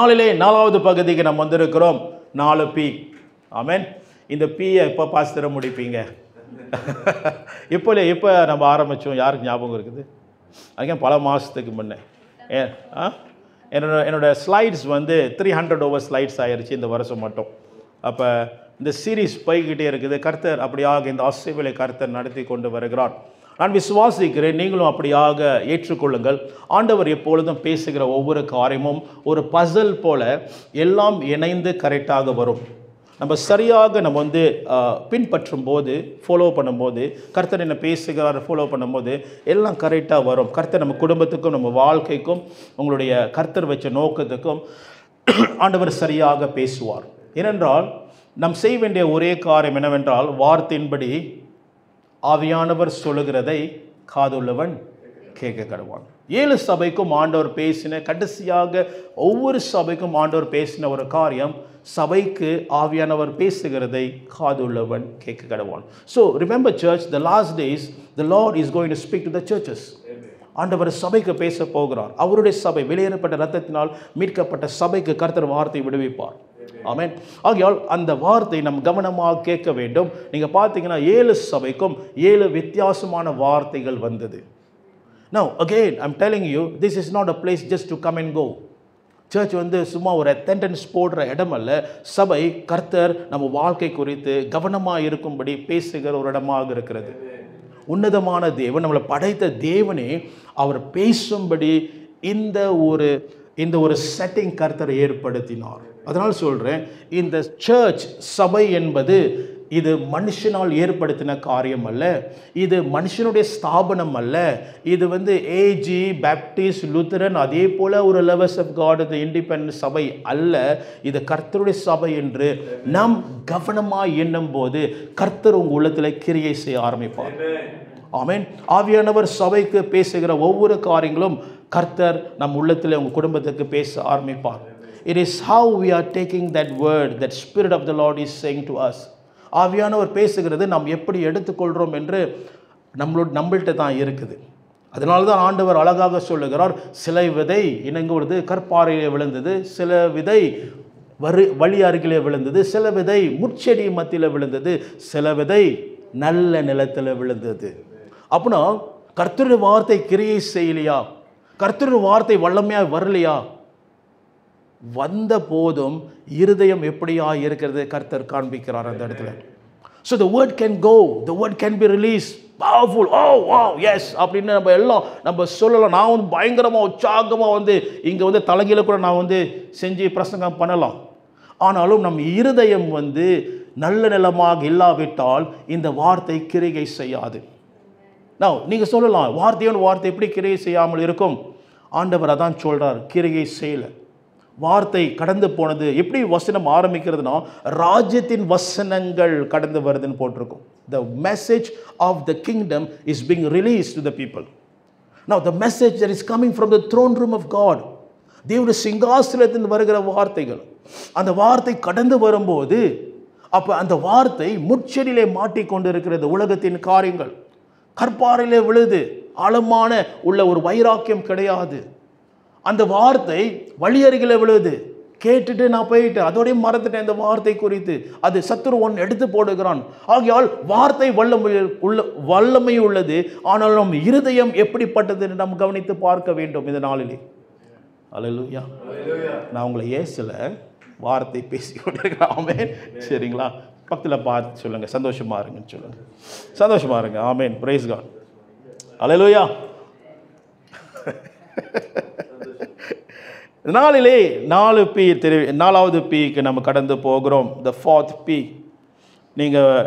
நாளிலே 4வது பகுதிக்கு நம்ம வந்திருக்கிறோம். 4P. ஆமென். இந்த பியை எப்போ பாஸ்தர முடிப்பீங்க? இப்போ நம்ம ஆரம்பித்தோம். யாருக்கு ஞாபகம் இருக்குது? அதுக்கு பல மாதத்துக்கு முன்னே என்னோட ஸ்லைட்ஸ் வந்து 300 ஓவர் ஸ்லைட்ஸ் ஆயிடுச்சு இந்த வருஷம் மட்டும். அப்போ இந்த சீரீஸ் போய்கிட்டே இருக்குது. கர்த்தர் அப்படியாக இந்த ஆசீர்வாதங்களை கர்த்தர் நடத்தி கொண்டு வருகிறார். நான் விசுவாசிக்கிறேன், நீங்களும் அப்படியாக ஏற்றுக்கொள்ளுங்கள். ஆண்டவர் எப்பொழுதும் பேசுகிற ஒவ்வொரு காரியமும் ஒரு பசில் போல எல்லாம் இணைந்து கரெக்டாக வரும். நம்ம சரியாக நம்ம வந்து பின்பற்றும் போது, ஃபாலோ பண்ணும்போது, கர்த்தர் என்ன பேசுகிறார் ஃபாலோ பண்ணும்போது எல்லாம் கரெக்டாக வரும். கர்த்தர் நம்ம குடும்பத்துக்கும் நம்ம வாழ்க்கைக்கும் உங்களுடைய கர்த்தர் வச்ச நோக்கத்துக்கும் ஆண்டவர் சரியாக பேசுவார். ஏனென்றால் நாம் செய்ய வேண்டிய ஒரே காரியம் என்னவென்றால், வார்த்தையின்படி ஆவியானவர் சொல்லுகிறதை காதுள்ளவன் கேட்க கடவான். 7 சபைக்கும் ஆண்டவர் பேசின, கடைசியாக ஒவ்வொரு சபைக்கும் ஆண்டவர் பேசின ஒரு காரியம், சபைக்கு ஆவியானவர் பேசுகிறதை காதுள்ளவன் கேட்க கடவான். So remember church, the last days the Lord is going to speak to the churches. ஆண்டவர் சபைக்கு பேச போகிறார். அவருடைய சபை, வெளியேறப்பட்ட இரத்தத்தினால் மீட்கப்பட்ட சபைக்கு கர்த்தர் வார்த்தை விடுவிப்பார். ஆமென். ஆகையால் அந்த வார்த்தை நம் கவனமாக கேட்க வேண்டும். நீங்கள் பார்த்தீங்கன்னா 7 சபைக்கும் 7 வித்தியாசமான வார்த்தைகள் வந்தது. Now again I'm telling you, this is not a place just to come and go. Church வந்து சும்மா ஒரு அட்டெண்டன்ஸ் போடுற இடம் அல்ல. சபை கர்த்தர் நம்ம வாழ்க்கை குறித்து கவனமாக இருக்கும்படி பேசுகிற ஒரு இடமாக இருக்கிறது. உன்னதமான தேவன், நம்மளை படைத்த தேவனே அவர் பேசும்படி இந்த ஒரு செட்டிங் கர்த்தர் ஏற்படுத்தினார். அதனால் சொல்கிறேன், இந்த சர்ச் சபை என்பது இது மனுஷனால் ஏற்படுத்தின காரியம் அல்ல. இது மனுஷனுடைய ஸ்தாபனம் அல்ல. இது வந்து ஏஜி, பேப்டிஸ்ட், லூத்தரன் அதே போல் ஒரு லெவல்ஸ் ஆஃப் காட் இண்டிபெண்டன்ட் சபை அல்ல. இது கர்த்தருடைய சபை என்று நாம் கவனமாக எண்ணும் போது கர்த்தர் உங்கள் உள்ளத்தில் கிரியை செய்ய ஆரம்பிப்பார். ஆமென். ஆவியானவர் சபைக்கு பேசுகிற ஒவ்வொரு காரியங்களும் கர்த்தர் நம் உள்ளத்தில் உங்கள் குடும்பத்துக்கு பேச ஆரம்பிப்பார். It is how we are taking that word, that Spirit of the Lord is saying to us. ஆவியானவர் பேசுகிறது நாம் எப்படி எடுத்துக்கொள்கிறோம் என்று நம்மள்கிட்ட தான் இருக்குது. அதனால தான் ஆண்டவர் அழகாக சொல்லுகிறார், சில விதை இணங்குவது கற்பாறையிலே விழுந்தது, சில விதை வழி அருகிலே விழுந்தது, சில விதை முட்செடி மத்தியில் விழுந்தது, சில விதை நல்ல நிலத்தில் விழுந்தது. அப்படின்னா கர்த்தருடைய வார்த்தை கிரியை செய்யலையா? கர்த்தருடைய வார்த்தை வல்லமையாக வரலையா? வந்த போதும் இருதயம் எப்படியா இருக்கிறது கர்த்தர் காண்பிக்கிறார் அந்த இடத்துல. So the word can go, the word can be released, powerful, oh wow yes அப்படின்னு நம்ம சொல்லலாம். நான் வந்து பயங்கரமாக உற்சாகமாக வந்து இங்கே வந்து தலைகீழ கூட நான் வந்து செஞ்சு பிரசங்கம் பண்ணலாம். ஆனாலும் நம் இருதயம் வந்து நல்ல நிலமாக இல்லாவிட்டால் இந்த வார்த்தை கிரியை செய்யாது. நான் நீங்கள் சொல்லலாம், வார்த்தை எப்படி கிரியை செய்யாமல் இருக்கும்? ஆண்டவர் அதான் சொல்கிறார், கிரியை செய்யலை. வார்த்தை கடந்து போனது. எப்படி வசனம் ஆரம்பிக்கிறதுனா, ராஜ்யத்தின் வசனங்கள் கடந்து வருதுன்னு போட்டிருக்கும். The message of the kingdom is being released to the people. Now the message that is coming from the throne room of God, தேவனுடைய சிங்காசனத்தில் வருகிற வார்த்தைகள், அந்த வார்த்தை கடந்து வரும்போது அப்போ அந்த வார்த்தை முட்செடியிலே மாட்டிக்கொண்டு இருக்கிறது. உலகத்தின் காரியங்கள் கற்பாறையிலே விழுது, ஆழமான உள்ள ஒரு வைராக்கியம் கிடையாது. அந்த வார்த்தை வழி அருகில் விழுது, கேட்டுட்டு நான் போயிட்டு அதோடய மறந்துட்டேன் இந்த வார்த்தை குறித்து. அது சத்துரு எடுத்து போடுகிறான். ஆகையால் வார்த்தை வல்லமை உள்ளது. ஆனால் நம் இருதயம் எப்படிப்பட்டது என்று நாம் கவனித்து பார்க்க வேண்டும் இந்த நாளிலே. அல்லேலூயா. நான் உங்களை ஏசல வார்த்தை பேசிக்கொண்டிருக்கிறேன். ஆமென். சரிங்களா? பக்கத்தில் பார்த்து சொல்லுங்க, சந்தோஷமா இருங்கன்னு சொல்லுங்க. சந்தோஷமா இருங்க. ஆமென். Praise God. அல்லேலூயா. நாளிலே 4வது பீக்கு நம்ம கடந்து போகிறோம். த 4th P.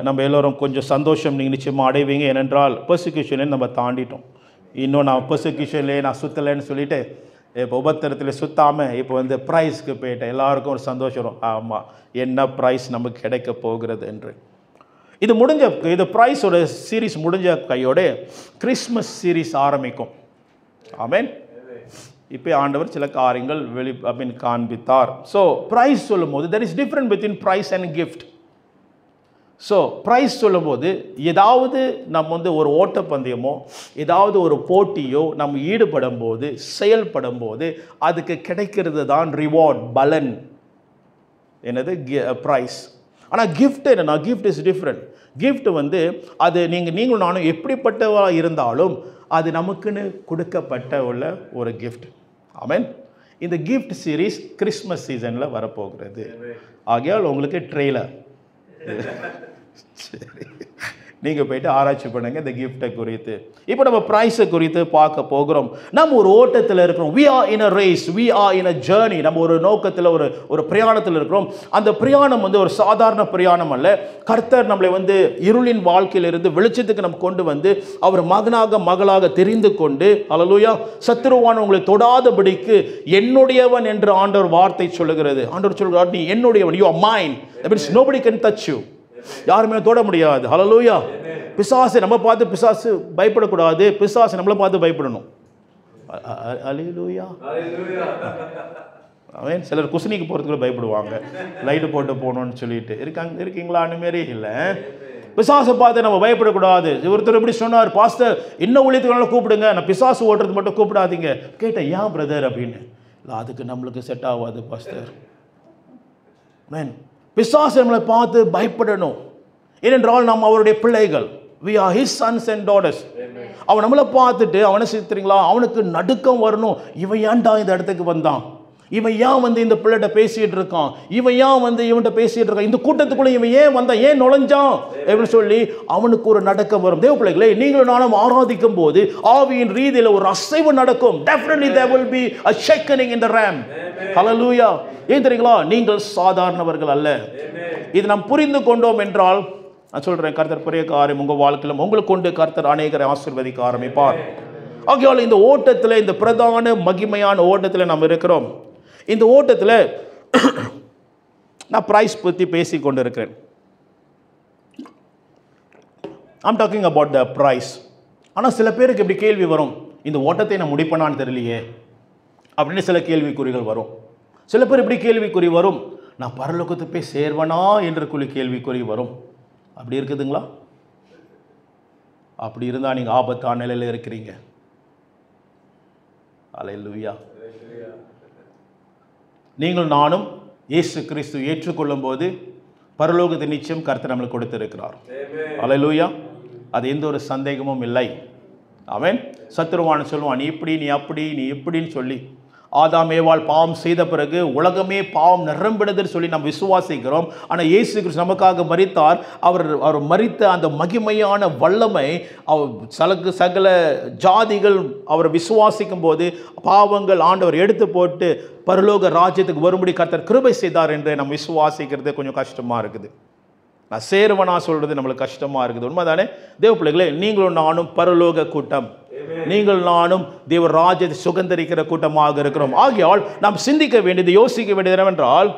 நம்ம எல்லோரும் கொஞ்சம் சந்தோஷம் நீங்கள் நிச்சயமாக அடைவீங்க. ஏனென்றால் பெர்சிக்யூஷனே நம்ம தாண்டிட்டோம். இன்னும் நான் பெர்சிக்யூஷன்லேயே நான் சுற்றலைன்னு சொல்லிட்டு இப்போ உபத்திரத்தில் சுற்றாமல் இப்போ வந்து ப்ரைஸ்க்கு போயிட்டேன். எல்லாருக்கும் ஒரு சந்தோஷம் வரும், ஆமாம் என்ன ப்ரைஸ் நமக்கு கிடைக்க போகிறது என்று. இது ப்ரைஸோட சீரீஸ் முடிஞ்ச கையோட கிறிஸ்மஸ் சீரீஸ் ஆரம்பிக்கும். ஆமென். இப்போ ஆண்டவர் சில காரியங்கள் காண்பித்தார். ஸோ ப்ரைஸ் சொல்லும் போது there is difference between price and gift. So price சொல்லும்போது ஏதாவது நம்ம வந்து ஒரு ஓட்டப்பந்தயமோ ஏதாவது ஒரு போட்டியோ நம்ம ஈடுபடும் போது செயல்படும் போது அதுக்கு கிடைக்கிறது தான் ரிவார்ட், பலன். என்னது? ப்ரைஸ். ஆனால் கிஃப்ட் என்னன்னா, கிஃப்ட் இஸ் டிஃப்ரெண்ட். கிஃப்ட் வந்து அது நீங்களும் நானும் எப்படிப்பட்டவராக இருந்தாலும் அது நமக்குன்னு கொடுக்கப்பட்ட உள்ள ஒரு கிஃப்ட். ஆமென். இந்த கிஃப்ட் சீரீஸ் கிறிஸ்மஸ் சீசனில் வரப்போகிறது. ஆகையால் உங்களுக்கு ட்ரெய்லர் சரி, நீங்கள் போயிட்டு ஆராய்ச்சி பண்ணுங்கள் இந்த கிஃப்டை குறித்து. இப்போ நம்ம ப்ரைஸை குறித்து பார்க்க போகிறோம். நம்ம ஒரு ஓட்டத்தில் இருக்கிறோம். we are in a race, we are in a journey. நம்ம ஒரு நோக்கத்தில் ஒரு பிரயாணத்தில் இருக்கிறோம். அந்த பிரயாணம் வந்து ஒரு சாதாரண பிரயாணம் அல்ல. கர்த்தர் நம்மளை வந்து இருளின் வாழ்க்கையிலிருந்து வெளிச்சத்துக்கு நம்ம கொண்டு வந்து அவர் மகனாக மகளாக தெரிந்து கொண்டு, அல்லேலூயா, சத்துருவான் உங்களை தொடாதபடிக்கு என்னுடையவன் என்று ஆண்டவர் வார்த்தை சொல்லுகிறது. ஆண்டவர் சொல்கிறார், நீ என்னுடையவன், you are mine. That means nobody can touch you. யாருமே தொட முடியாது. ஹல்லேலூயா. பிசாசு நம்ம பார்த்து பிசாசு பயப்படக்கூடாது, பிசாசு நம்மளை பார்த்து பயப்படணும். ஹல்லேலூயா. அவன் சிலர் குசினிக்கு போகிறதுக்கு பயப்படுவாங்க, லைட்டு போட்டு போகணும்னு சொல்லிட்டு இருக்கீங்களா? அந்த மாரி இல்லை. பிசாசை பார்த்து நம்ம பயப்படக்கூடாது. ஒருத்தர் எப்படி சொன்னார், பாஸ்டர் என்ன ஊழியத்துக்கு கூப்பிடுங்க, நான் பிசாசு ஓட்டுறது மட்டும் கூப்பிடாதீங்க. கேட்டேன், ஏன் பிரதர் அப்படின்னு. இல்லை, அதுக்கு நம்மளுக்கு செட் ஆகாது பாஸ்டர். மேன், பிசாசு நம்மளை பார்த்து பயப்படணும். ஏனென்றால் நாம் அவருடைய பிள்ளைகள். we are his sons and daughters. அவன் நம்மளை பார்த்துட்டு அவனை சிரிக்கிறீங்களா, அவனுக்கு நடுக்கம் வரணும். இவன் ஏன்டா இந்த இடத்துக்கு வந்தான், இவன் ஏன் வந்து இந்த பிள்ளைகிட்ட பேசிட்டு இருக்கான், இவன் ஏன் வந்து இவன்கிட்ட பேசிட்டு இருக்கான், இந்த கூட்டத்துக்குள்ள இவன் ஏன் வந்தான், ஏன் நுழைஞ்சான் அப்படின்னு சொல்லி அவனுக்கு ஒரு நடுக்கம் வரும். தேவ பிள்ளைகளே, நீங்களும் நானும் ஆராதிக்கும் போது ஆவியின் ரீதியில் ஒரு அசைவு நடக்கும். definitely there will be a shaking in the ram. hallelujah. ஏன் தெரியுங்களா? நீங்கள் சாதாரணவர்கள் அல்ல. இது நாம் புரிந்து கொண்டோம் என்றால், நான் சொல்றேன், கர்த்தர் பெரிய காரியம் உங்க வாழ்க்கையிலும் உங்களுக்கு கொண்டு கர்த்தர் அநேகரை ஆசீர்வதிக்க ஆரம்பிப்பார். ஆகையால் இந்த ஓட்டத்தில், இந்த பிரதான மகிமையான ஓட்டத்தில் நாம் இருக்கிறோம். இந்த ஓட்டத்தில் நான் பிரைஸ் பற்றி பேசி கொண்டு இருக்கிறேன். I'm talking about the price. ஆனால் சில பேருக்கு இப்படி கேள்வி வரும், இந்த ஓட்டத்தை நான் முடிப்பேனான்னு தெரியலையே அப்படின்னு சில கேள்விக்குறிகள் வரும். சில பேர் இப்படி கேள்விக்குறி வரும், நான் பரலோகத்து போய் சேர்வனா என்று கேள்விக்குறி வரும். அப்படி இருக்குதுங்களா? அப்படி இருந்தால் நீங்கள் ஆபத்தான நிலையில் இருக்கிறீங்க. அல்லேலூயா. நீங்கள் நானும் இயேசு கிறிஸ்து ஏற்றுக்கொள்ளும் போது பரலோகத்தை நிச்சயம் கர்த்தர் நம்மளுக்கு கொடுத்திருக்கிறார். அல்லேலூயா. அது எந்த ஒரு சந்தேகமும் இல்லை. அவன் சத்துருவான் சொல்லுவான், நீ இப்படி, நீ அப்படி, நீ இப்படின்னு சொல்லி. ஆதாம் ஏவாள் பாவம் செய்த பிறகு உலகமே பாவம் நிரம்பினதுன்னு சொல்லி நம்ம விசுவாசிக்கிறோம். ஆனால் இயேசு கிறிஸ்து நமக்காக மரித்தார். அவர் மரித்த அந்த மகிமையான வல்லமை சகல ஜாதிகள் அவர் விசுவாசிக்கும் போது பாவங்கள் ஆண்டவர் எடுத்து போட்டு பரலோக ராஜ்யத்துக்கு வரும்படி கர்த்தர் கிருபை செய்தார் என்று நம்ம விசுவாசிக்கிறது கொஞ்சம் கஷ்டமாக இருக்குது. நான் சேருவனா சொல்றது நம்மளுக்கு கஷ்டமாக இருக்குது. உண்மைதானே தேவ பிள்ளைகளே? நீங்களும் நானும் பரலோக கூட்டம், நீங்கள் நானும் தேவ ராஜ்யத்தை சுகந்தரிக்கிற கூட்டமாக இருக்கிறோம். ஆகையால் நாம் சிந்திக்க வேண்டியது, யோசிக்க வேண்டியது என்னவென்றால்,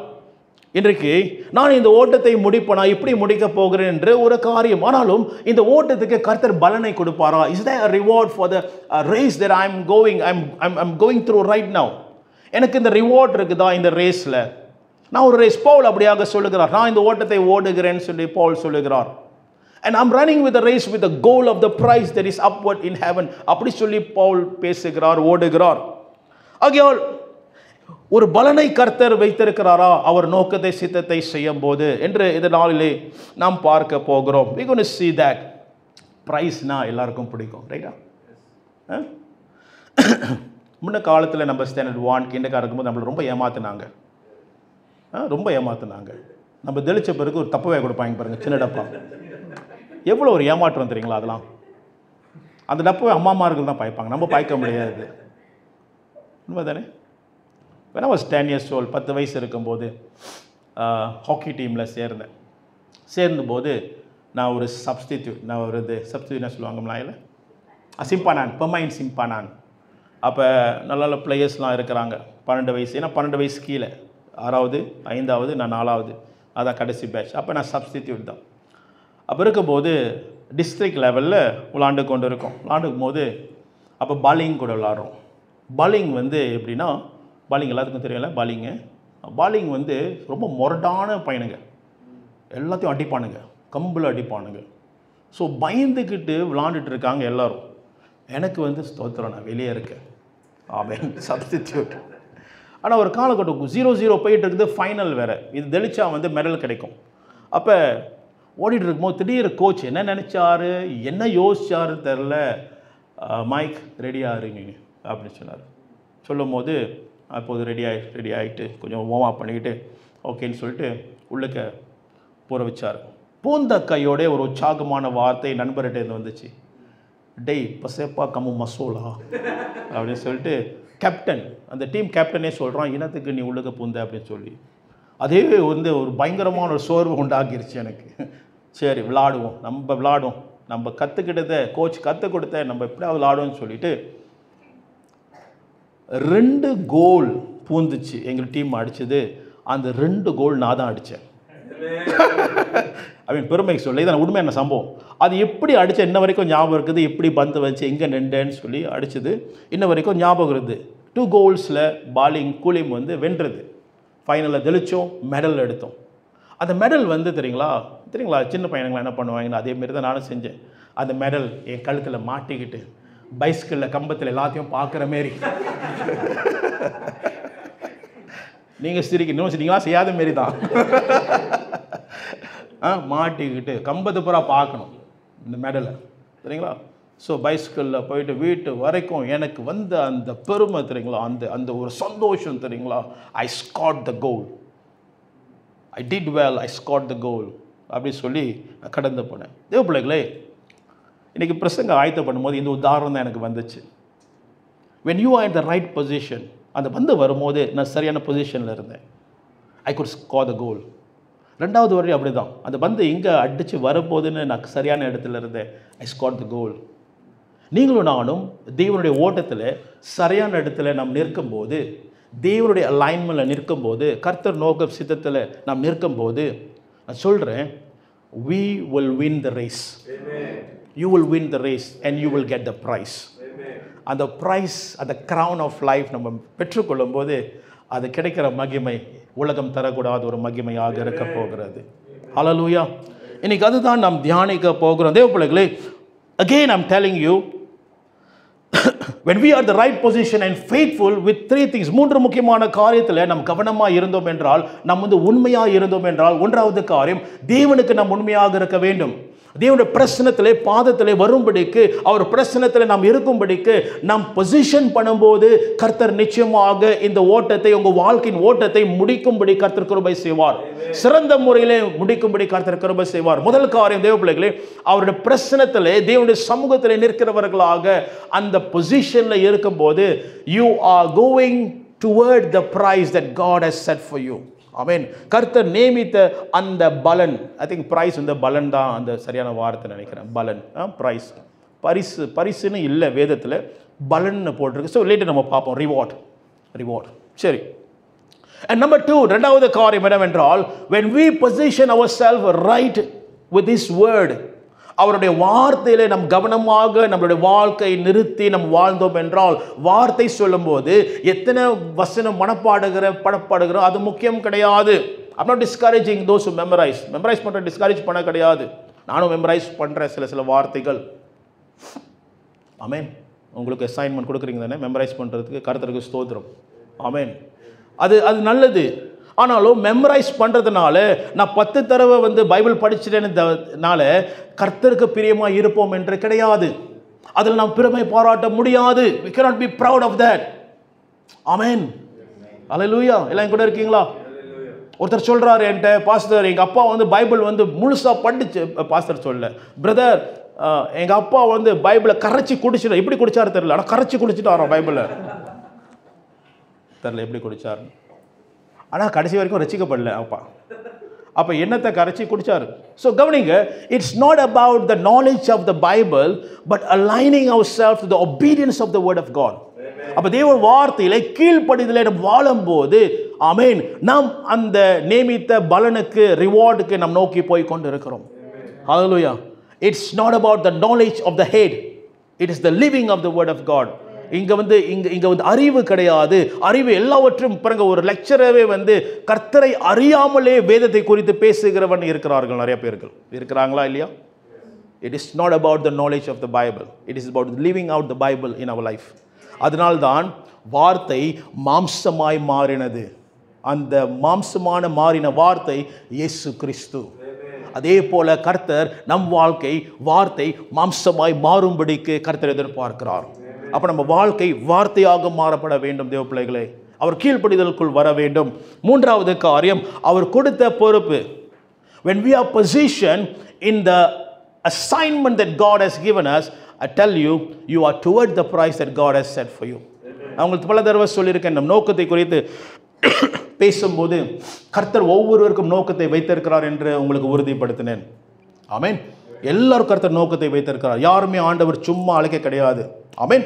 இன்றைக்கு நான் இந்த ஓட்டத்தை முடிப்பேனா, இப்படி முடிக்க போகிறேன் என்று ஒரு காரியம். ஆனாலும் இந்த ஓட்டத்துக்கு கர்த்தர் பலனை கொடுப்பாரா? Is there a reward for the race that I'm going through right now? எனக்கு இந்த ரிவார்ட் இருக்குதா இந்த ரேஸில்? நான் ஒரு ரேஸ், பவுல் அப்படியாக சொல்லுகிறார், நான் இந்த ஓட்டத்தை ஓடுகிறேன்னு சொல்லி பவுல் சொல்லுகிறார். And I'm running with the race with the goal of the prize that is upward in heaven. அப்படி சொல்லி பவுல் பேசுகிறார், ஓடுகிறார். ஆகையால் ஒரு பலனை கர்த்தர் வைத்திருக்கிறாரா அவர் நோக்கத்தை சித்தத்தை செய்யும் போது என்று இந்த நாளிலே நாம் பார்க்க போகிறோம். we going to see that. பிரைஸ்னா எல்லாருக்கும் பிடிக்கும், ரைட்டா? முன்ன காலத்தில் நம்ம ஸ்டாண்டர்ட் 1 கிண்டக்காக இருக்கும்போது நம்மளை ரொம்ப ஏமாத்தினாங்க. நம்ம தெளிச்ச பிறகு ஒரு தப்பவே கொடுப்பாங்க பாருங்கள், சின்ன டப்பா. எவ்வளோ ஒரு ஏமாற்றம் தெரியுங்களா? அதெல்லாம் அந்த டப்பவே அம்மாமார்கள் தான் பாய்ப்பாங்க, நம்ம பாய்க்க முடியாது. உண்மை தானே? when I was 10 years old, 10 வயசு இருக்கும்போது ஹாக்கி டீமில் சேர்ந்தபோது நான் ஒரு சப்ஸ்டிடியூட், சப்ஸ்டிடியூட்னா சொல்லுவாங்க இல்லை, சிம்பானான், பெர்மைன் சிம்பானான். அப்போ நல்ல பிளேயர்ஸ்லாம் இருக்கிறாங்க. 12 வயசு, ஏன்னா 12 வயசு கீழே, 6வது 5வது, நான் 4வது, அதான் கடைசி பேட்ச். அப்போ நான் சப்ஸ்டிடியூட் தான். அப்போ இருக்கும்போது டிஸ்ட்ரிக்ட் லெவலில் விளாண்டு கொண்டு இருக்கோம். விளாண்டுக்கும் போது அப்போ பாலிங் கூட விளாட்றோம். பாலிங் வந்து எப்படின்னா, பாலிங் எல்லாத்துக்கும் தெரியல, பாலிங் வந்து ரொம்ப மொரட்டான பையனுங்க, எல்லாத்தையும் அடிப்பானுங்க. கம்பில் அடிப்பானுங்க. ஸோ பயந்துக்கிட்டு விளாண்டுட்டு இருக்காங்க எல்லோரும். எனக்கு வந்து ஸ்தோத்திரம், நான் வெளியே இருக்கேன். ஆமென், சப்ஸ்டிடியூட். ஆனால் ஒரு காலகட்டம் 0-0 போயிட்டு இருக்குது, ஃபைனல் வேறு. இது தெளிச்சா வந்து மெடல் கிடைக்கும். அப்போ ஓடிட்டு இருக்கும்போது திடீர் கோச் என்ன நினச்சாரு, என்ன யோசிச்சாருன்னு தெரில, மைக் ரெடியாக இருங்க அப்படின்னு சொன்னார். சொல்லும் போது அப்போது ரெடி ஆகிட்டு கொஞ்சம் வார்ம் அப் பண்ணிக்கிட்டு ஓகேன்னு சொல்லிட்டு உள்ளுக்க போற வச்சார். பூந்த கையோட ஒரு உற்சாகமான வார்த்தை நண்பர்கிட்ட இருந்து வந்துச்சு. டெய் பசேப்பா கம்மு மசோலா அப்படின்னு சொல்லிட்டு கேப்டன், அந்த டீம் கேப்டனே சொல்கிறான், இனத்துக்கு நீ உள்ளுக்க பூந்த அப்படின்னு சொல்லி. அதே வந்து ஒரு பயங்கரமான ஒரு சோர்வு உண்டாக்கிருச்சு எனக்கு. சரி விளாடுவோம், நம்ம விளாடுவோம், நம்ம கற்றுக்கிட்டத கோச் கற்றுக் கொடுத்த நம்ம எப்படியாவது விளாடுவோம்னு சொல்லிட்டு 2 கோல் பூந்துச்சு எங்கள் டீம் அடித்தது. அந்த 2 கோல் நான் தான் அடித்தேன். அவன் பெருமைக்கு சொல்ல, இதான் உண்மையான சம்பவம். அது எப்படி அடித்த இன்ன வரைக்கும் ஞாபகம் இருக்குது. எப்படி பந்து வச்சு எங்கே நின்றேன்னு சொல்லி அடித்தது இன்ன வரைக்கும் ஞாபகம் இருக்குது. 2 கோல்ஸில் பாலிங் கூலிம் வந்து வென்றது. ஃபைனலில் தெளித்தோம், மெடல் எடுத்தோம். அந்த மெடல் வந்து தெரியுங்களா சின்ன பையனுங்களா என்ன பண்ணுவாங்கன்னு அதேமாரி தான் நானும் செஞ்சேன். அந்த மெடல் என் கழுத்தில் மாட்டிக்கிட்டு பைஸ்கிளில் கம்பத்தில் எல்லாத்தையும் பார்க்குற மாரி. நீங்கள் சிரிக்கணும், நீங்களாம் செய்யாத மாரி தான். மாட்டிக்கிட்டு கம்பத்தை பூரா பார்க்கணும் இந்த மெடலை, சரிங்களா? ஸோ பைஸ்கிளில் போயிட்டு வீட்டு வரைக்கும் எனக்கு வந்த அந்த பெருமை தெரியுங்களா, அந்த அந்த ஒரு சந்தோஷம் தெரியுங்களா. I scored the goal, I did well, I scored the goal அப்படி சொல்லி கடந்து போனேன். தேவ பிள்ளைகளே, இன்றைக்கி பிரசங்க ஆயத்த பண்ணும்போது இந்த உதாரணம் தான் எனக்கு வந்துச்சு. when you are in the right position, அந்த பந்து வரும்போது நான் சரியான பொசிஷனில் இருந்தேன். ஐ குட் ஸ்கோர் த கோல். 2வது வரையும் அப்படி தான், அந்த பந்து இங்கே அடித்து வரும்போதுன்னு நான் சரியான இடத்துல இருந்தேன். ஐ ஸ்கோர் த கோல். நீங்களும் நானும் தேவனுடைய ஓட்டத்தில் சரியான இடத்துல நாம் நிற்கும்போது, தேவனுடைய அலைன்மெண்ட்டில் நிற்கும்போது, கர்த்தர் நோக்க சித்தத்தில் நாம் நிற்கும்போது, நான் சொல்கிறேன், we will win the race. You will win the race and you will get the prize. அந்த ப்ரைஸ், அந்த crown of life நம்ம பெற்றுக்கொள்ளும் போது அது கிடைக்கிற மகிமை உலகம் தரக்கூடாத ஒரு மகிமையாக இருக்க போகிறது. ஹல்லேலூயா. இன்னைக்கு அதுதான் நாம் தியானிக்க போகிறோம். தேவ பிள்ளைகளே, again I'm telling you, when we are the right position and faithful with 3 things, 3 முக்கியமான காரியத்தில் நாம் கவனமாக இருந்தோம் என்றால், நாம் வந்து உண்மையாக இருந்தோம் என்றால், 1வது காரியம், தேவனுக்கு நாம் உண்மையாக இருக்க வேண்டும். தேவனுடைய பிரசனத்திலே பாதத்திலே வரும்படிக்கு, அவர் பிரசனத்தில் நாம் இருக்கும்படிக்கு நாம் பொசிஷன் பண்ணும்போது கர்த்தர் நிச்சயமாக இந்த ஓட்டத்தை, உங்கள் வாழ்க்கையின் ஓட்டத்தை முடிக்கும்படி கர்த்தர் கிருபை செய்வார். சிறந்த முறையிலே முடிக்கும்படி கர்த்தர் கிருபை செய்வார். முதல் காரியம் தேவ பிள்ளைகளே, அவருடைய பிரசனத்திலே தேவனுடைய சமூகத்திலே நிற்கிறவர்களாக அந்த பொசிஷனில் இருக்கும்போது you are going toward the prize that God has set for you. ஆமென். கர்த்தர் நியமித்த அந்த பலன், ஐ திங்க் பிரைஸ் வந்து பலன் தான் அந்த சரியான வார்த்தை நினைக்கிறேன். பலன், பிரைஸ், பரிசுன்னு இல்லை வேதத்தில், பலன்னு போட்டிருக்கு. ஸோ லேட்டர் நம்ம பார்ப்போம். ரிவார்ட். சரி. அண்ட் நம்பர் 2, 2வது காரியம் என்னவென்றால், when we position ourselves right with His word, அவருடைய வார்த்தையிலே நம் கவனமாக நம்மளுடைய வாழ்க்கை நிறுத்தி நம் வாழ்ந்தோம் என்றால், வார்த்தை சொல்லும்போது எத்தனை வசனம் படப்பாடுகிறோம் அது முக்கியம் கிடையாது. I'm not discouraging those who memorize பண்ணுற டிஸ்கரேஜ் பண்ண கிடையாது. நானும் மெமரைஸ் பண்ணுறேன் சில வார்த்தைகள். ஆமென். உங்களுக்கு அசைன்மெண்ட் கொடுக்குறீங்க தானே மெமரைஸ் பண்ணுறதுக்கு, கர்த்தருக்கு ஸ்தோத்திரம். ஆமென். அது நல்லது. ஆனாலும் மெமரைஸ் பண்ணுறதுனால நான் 10 தடவை வந்து பைபிள் படிச்சிட்டேனால கர்த்தருக்கு பிரியமாக இருப்போம் என்று கிடையாது. அதில் நாம் பெருமை பாராட்ட முடியாது. we cannot be proud of that. ஆமென். அல்லேலூயா. எல்லாம் கூட இருக்கீங்களா? ஒருத்தர் சொல்கிறார் என்கிட்ட, பாஸ்டர் எங்கள் அப்பா வந்து பைபிள் வந்து முழுசாக படிச்சு, பாஸ்டர் சொல்ல, பிரதர் எங்கள் அப்பா வந்து பைபிளை கரைச்சி குடிச்சிட்டு, எப்படி குடிச்சாரு தெரியல, ஆனால் கரைச்சி குடிச்சிட்டு வரோம் பைபிளை, தெரியல எப்படி குடிச்சார், ஆனால் கடைசி வரைக்கும் ரசிக்கப்படல அப்பா. அப்போ என்னத்தை கரைச்சி குடிச்சாரு. ஸோ கவனிங்க, it's not about the knowledge of the Bible, but aligning our self to the obedience of the word of God. அப்போ தேவ வார்த்தையிலே கீழ்ப்படிதலே நாம் வாழும்போது, ஆமென், நாம் அந்த நியமித்த பலனுக்கு, ரிவார்டுக்கு நாம் நோக்கி போய் கொண்டு இருக்கிறோம். Hallelujah. It's not about the knowledge of the head, it is the living of the word of God. இங்க வந்து அறிவு கிடையாது. அறிவு எல்லாவற்றும் பாருங்க, ஒரு லெக்சரவே வந்து கர்த்தரை அறியாமலே வேதத்தை குறித்து பேசுகிறவன் இருக்கிறார்கள், நிறைய பேர்கள் இருக்கிறாங்களா இல்லையா? It is not about the knowledge of the Bible. It is about living out the Bible in our life. அதனால்தான் வார்த்தை மாம்சமாய் மாறினது. அந்த மாம்சமான மாறின வார்த்தை இயேசு கிறிஸ்து. அதே போல கர்த்தர் நம் வார்த்தை மாம்சமாய் மாறும்படிக்கு கர்த்தர் எதிர்பார்க்கிறார். அப்ப நம்ம வாழ்க்கை வார்த்தையாக மாறப்பட வேண்டும் தேவ பிள்ளைகளே. அவர் கீழ்ப்படிதலுக்குள் வர வேண்டும். மூன்றாவது காரியம், அவர் கொடுத்த பொறுப்பு. When we are positioned in the assignment that God has given us, I tell you, you are toward the price that God has set for you. நான் உங்களுக்கு பல தடவை சொல்லியிருக்கேன், நம் நோக்கத்தை குறித்து பேசும்போது கர்த்தர் ஒவ்வொருவருக்கும் நோக்கத்தை வைத்திருக்கிறார் என்று உங்களுக்கு உறுதிப்படுத்தினேன். ஆமென். எல்லாரும் கர்த்தர் நோக்கத்தை வைத்திருக்கிறார். யாருமே ஆண்டவர் சும்மா அழைக்க கிடையாது. ஆமென்.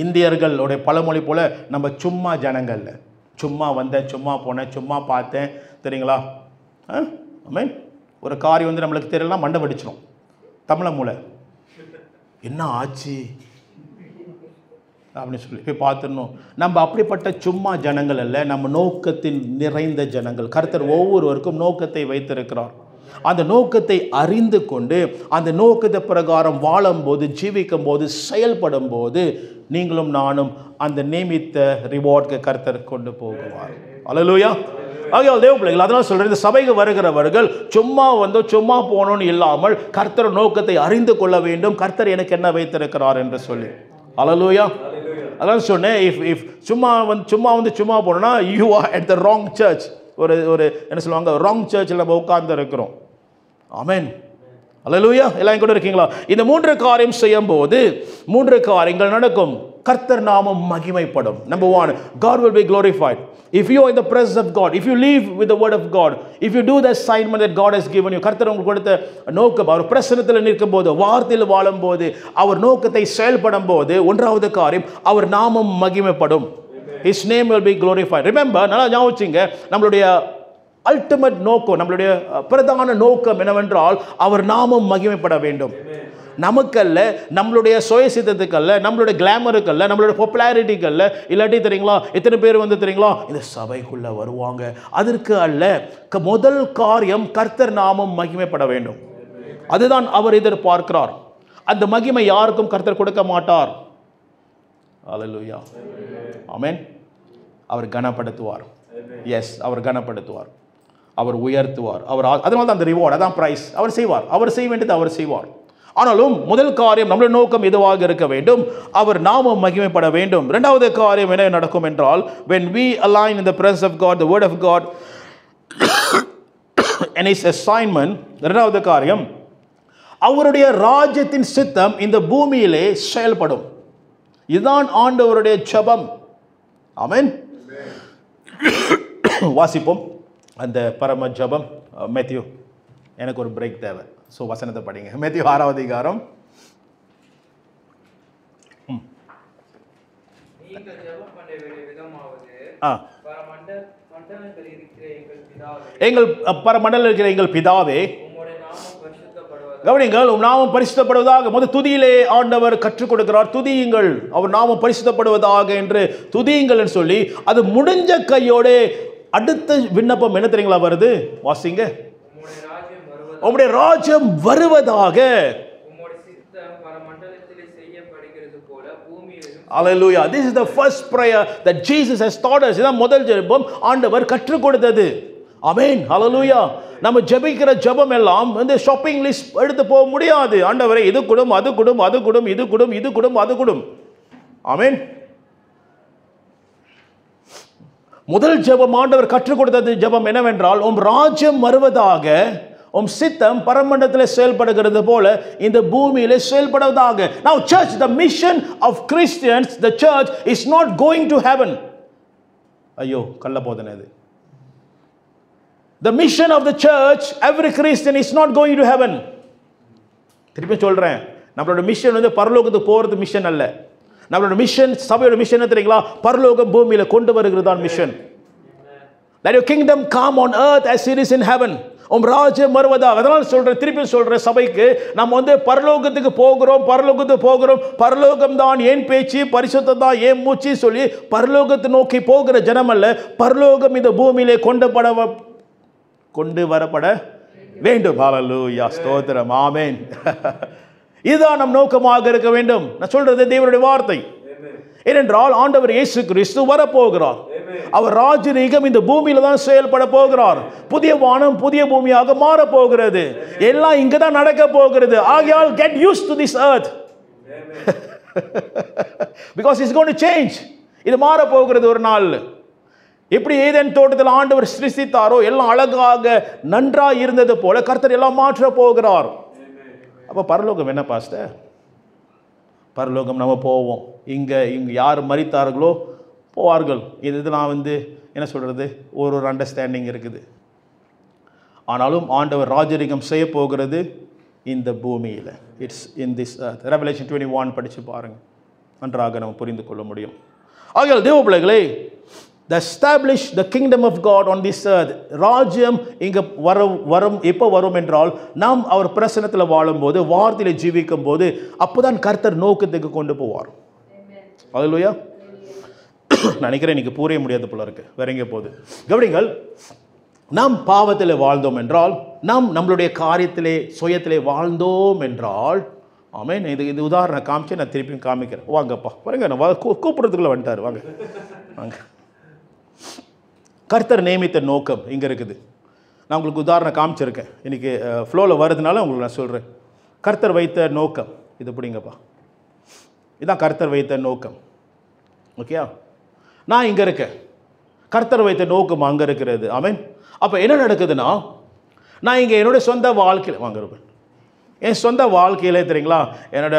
இந்தியர்களுடைய பழமொழி போல நம்ம சும்மா ஜனங்கள், சும்மா வந்தேன், சும்மா போனேன், சும்மா பார்த்தேன், தெரியுங்களா? ஆமென். ஒரு காரியம் வந்து நம்மளுக்கு தெரியலாம், மண்டை வெடிச்சிடும். தமிழ மூளை என்ன ஆச்சு அப்படின்னு சொல்லி போய் பார்த்துடணும். நம்ம அப்படிப்பட்ட சும்மா ஜனங்கள் அல்ல, நம்ம நோக்கத்தின் நிறைந்த ஜனங்கள். கர்த்தர் ஒவ்வொருவருக்கும் நோக்கத்தை வைத்திருக்கிறார். அந்த நோக்கத்தை அறிந்து கொண்டு அந்த நோக்கத்தை பிரகாரம் வாழும்போது, ஜீவிக்கும் போது, செயல்படும் போது நீங்களும் நானும் அந்த நியமித்த ரிவார்டுக்கு கர்த்தர் கொண்டு போகுவார். அல்லேலூயா. ஆகையால் தேவ பிள்ளைகள், அதனால் சொல்கிறேன், இந்த சபைக்கு வருகிறவர்கள் சும்மா வந்தோம் சும்மா போனோன்னு இல்லாமல் கர்த்தர் நோக்கத்தை அறிந்து கொள்ள வேண்டும். கர்த்தர் எனக்கு என்ன வைத்திருக்கிறார் என்று சொல்லி. அல்லேலூயா. அதான் சொன்னேன், இஃப் சும்மா போனோம்னா you are at the wrong church. ஒரு என்ன சொல்லுவாங்க, ராங் சர்ச்சில் நம்ம உட்கார்ந்து இருக்கிறோம். ஆமென். அல்லேலூயா. எல்லாம் கூட இருக்கீங்களா? இந்த மூன்று காரியம் செய்யும் போது மூன்று காரியங்கள் நடக்கும். கர்த்தர் நாமம் மகிமைப்படும். Number 1, God will be glorified. If you are in the presence of God, if you live with the word of God, if you do the assignment that God has given you, கர்த்தர் உங்களுக்கு கொடுத்த நோக்கம், அவர் பிரசன்னத்தில் நிற்கும் போது, வார்த்தையில் வாழும் போது, அவர் நோக்கத்தை செயல்படும் போது, ஒன்றாவது காரியம், அவர் நாமம் மகிமைப்படும். His name will be glorified. Remember, நல்லா ஞாபகம் வச்சுங்க, நம்மளுடைய அல்டிமேட் நோக்கம், நம்மளுடைய பிரதான நோக்கம் என்னவென்றால் அவர் நாமம் மகிமைப்பட வேண்டும். நமக்கல்ல, நம்மளுடைய சுயசித்தத்துக்கல்ல, நம்மளுடைய கிளாமருக்கல்ல, நம்மளுடைய பாப்புலாரிட்டிக்கல்ல. இல்லாட்டி தெரியுங்களா, எத்தனை பேர் வந்து தெரியுங்களா இந்த சபைக்குள்ள வருவாங்க, அதற்கு அல்ல. முதல் காரியம் கர்த்தர் நாமம் மகிமைப்பட வேண்டும். அதுதான் அவர் எதிர்பார்க்கிறார். அந்த மகிமை யாருக்கும் கர்த்தர் கொடுக்க மாட்டார். அல்லேலூயா. ஆமென். அவர் கனப்படுத்துவார். எஸ், அவர் கனப்படுத்துவார், அவர் உயர்த்துவார். அதனால தான் அந்த ரிவார்ட், அதான் பிரைஸ். அவர் செய்வார், அவர் செய்ய வேண்டியது அவர் செய்வார். ஆனாலும் முதல் காரியம், நம்முடைய நோக்கம் எதுவாக இருக்க வேண்டும்? அவர் நாமம் மகிமைப்பட வேண்டும். இரண்டாவது காரியம் என்ன நடக்கும் என்றால், when we align in the presence of God, the word of God and his assignment, இரண்டாவது காரியம், அவருடைய ராஜ்யத்தின் சித்தம் இந்த பூமியிலே செயல்படும். இதுதான் ஆண்டவருடைய ஜெபம். ஆமென். வாசிப்போம் அந்த பரம ஜெபம். மேத்யூ, எனக்கு ஒரு பிரேக் தேவை. ஸோ வசனத்தை படிங்க. மேத்யூ 6வது அதிகாரம். எங்கள் பரமண்டலம் இருக்கிற எங்கள் பிதாவே, கவனிங்கள், உம் நாமம் பரிசுத்தப்படுவதாக. முதல் துதியிலே ஆண்டவர் கற்றுக் கொடுக்கிறார், துதியுங்கள், அவர் நாமம் பரிசுத்தப்படுவதாக என்று துதியுங்கள் என்று சொல்லி, அது முடிஞ்ச கையோட அடுத்த விண்ணப்பம் என்ன தெரியுங்களா வருது? வாசிங்க. உம்முடைய ராஜ்யம் வருவதாக. Hallelujah. This is the first prayer that Jesus has taught us. இதான் முதல் ஜெபம் ஆண்டவர் கற்றுக் கொடுத்தது. ஆமென். ஹalleluya. நம்ம ஜெபிக்கிற ஜெபம் எல்லாம் வந்து ஷாப்பிங் லிஸ்ட் எடுத்து போக முடியாது. ஆண்டவரே இது கொடும், அது கொடும், அது கொடும், இது கொடும், இது கொடும், அது கொடும். ஆமென். முதல் ஜெபம் ஆண்டவர் கற்றுக் கொடுத்தது ஜெபம் என்னவென்றால், உம் ராஜ்யம் வருவதாக, உம் சித்தம் பரமண்டலத்தில் செயல்படுகிறது போல இந்த பூமியிலே செயல்படுவதாக. Now church, the mission of Christians, the church is not going to heaven. ஐயோ, கள்ள போதனை இது. The mission of the church, every Christian is not going to heaven. திருப்பி சொல்றேன், நம்மளோட மிஷன் வந்து பரலோகத்துக்கு போறது மிஷன் அல்ல. நம்மளோட மிஷன், சபையோட மிஷன் என்ன தெரியுங்களா? பரலோகம் பூமியில கொண்டு வருகிறது தான் mission. That your kingdom come on earth as it is in heaven. ராஜ்யம் வருவதாக. அதனால் சொல்றேன், திருப்பி சொல்றேன், சபைக்கு நம்ம பரலோகத்துக்கு போகிறோம், பரலோகத்துக்கு போகிறோம், பரலோகம் தான் ஏன் பேச்சு, பரிசுத்தம் தான் ஏன் மூச்சு சொல்லி பரலோகத்தை நோக்கி போகிற ஜனம் அல்ல. பரலோகம் இந்த பூமியிலே கொண்டு வரப்பட வேண்டும். ஹல்லேலூயா, ஸ்தோத்திரம், ஆமென். இதுதான் நம் நோக்கமாக இருக்க வேண்டும். நான் சொல்றது தேவனுடைய வார்த்தை. ஏனென்றால் ஆண்டவர் இயேசு கிறிஸ்து வரப்போகிறார். அவர் ராஜரீகம் இந்த பூமியில தான் செயல்பட போகிறார். புதிய வானம் புதிய பூமியாக மாற போகிறது. எல்லாம் இங்க தான் நடக்க போகிறது. ஆகையால் get used to this earth because it's going to change. இது மாற போகிறது ஒரு நாள். எப்படி ஏதேன் தோட்டத்தில் ஆண்டவர் சிருஷ்டித்தாரோ எல்லாம் அழகாக நன்றாக இருந்தது போல கர்த்தர் எல்லாம் மாற்ற போகிறார். அப்போ பரலோகம் என்ன பாஸ்டர்? பரலோகம் நம்ம போவோம். இங்கே யார் மரித்தார்களோ போவார்கள். இது நான் என்ன சொல்கிறது, ஒரு அண்டர்ஸ்டாண்டிங் இருக்குது. ஆனாலும் ஆண்டவர் ராஜரீகம் செய்ய போகிறது இந்த பூமியில். It's in this earth. Revelation 21 படித்து பாருங்கள், நன்றாக நம்ம புரிந்து கொள்ள முடியும். ஆகையால் தேவ பிள்ளைகளே, establish the kingdom of God on this earth. ராஜ்யம் இங்க வரும் எப்போ வரும் என்றால் நாம் அவர் பிரசன்னத்தில் வாழும்போது, வார்த்தையில ஜீவிக்கும் போது, அப்போதான் கர்த்தர் நோக்கத்துக்கு கொண்டு போவார். ஹல்லேலூயா. நினைக்கிறேன் இன்னைக்கு புரிய முடியாது போல இருக்கு, வேற எங்கே போகுது கவனிங்கள். நாம் பாவத்தில் வாழ்ந்தோம் என்றால், நாம் நம்மளுடைய காரியத்திலே சுயத்திலே வாழ்ந்தோம் என்றால், ஆமென். இது உதாரணம் காமிச்சு நான் திருப்பியும் காமிக்கிறேன். வாங்கப்பா பாருங்க, நான் கூப்பிட்றதுக்குள்ள வந்துட்டார். வாங்க வாங்க. கர்த்தர் நியமித்த நோக்கம் இங்கே இருக்குது. நான் உங்களுக்கு உதாரணம் காமிச்சிருக்கேன். இன்றைக்கி ஃப்ளோவில் வருதுனால உங்களுக்கு நான் சொல்கிறேன். கர்த்தர் வைத்த நோக்கம் இது பிடிங்கப்பா. இதுதான் கர்த்தர் வைத்த நோக்கம். ஓகேயா? நான் இங்கே இருக்கேன், கர்த்தர் வைத்த நோக்கம் அங்கே இருக்கிறது. ஆமென். அப்போ என்ன நடக்குதுன்னா, நான் இங்கே என்னுடைய சொந்த வாழ்க்கையில் வாங்குறேன். என் சொந்த வாழ்க்கையிலே தெரியுங்களா, என்னோட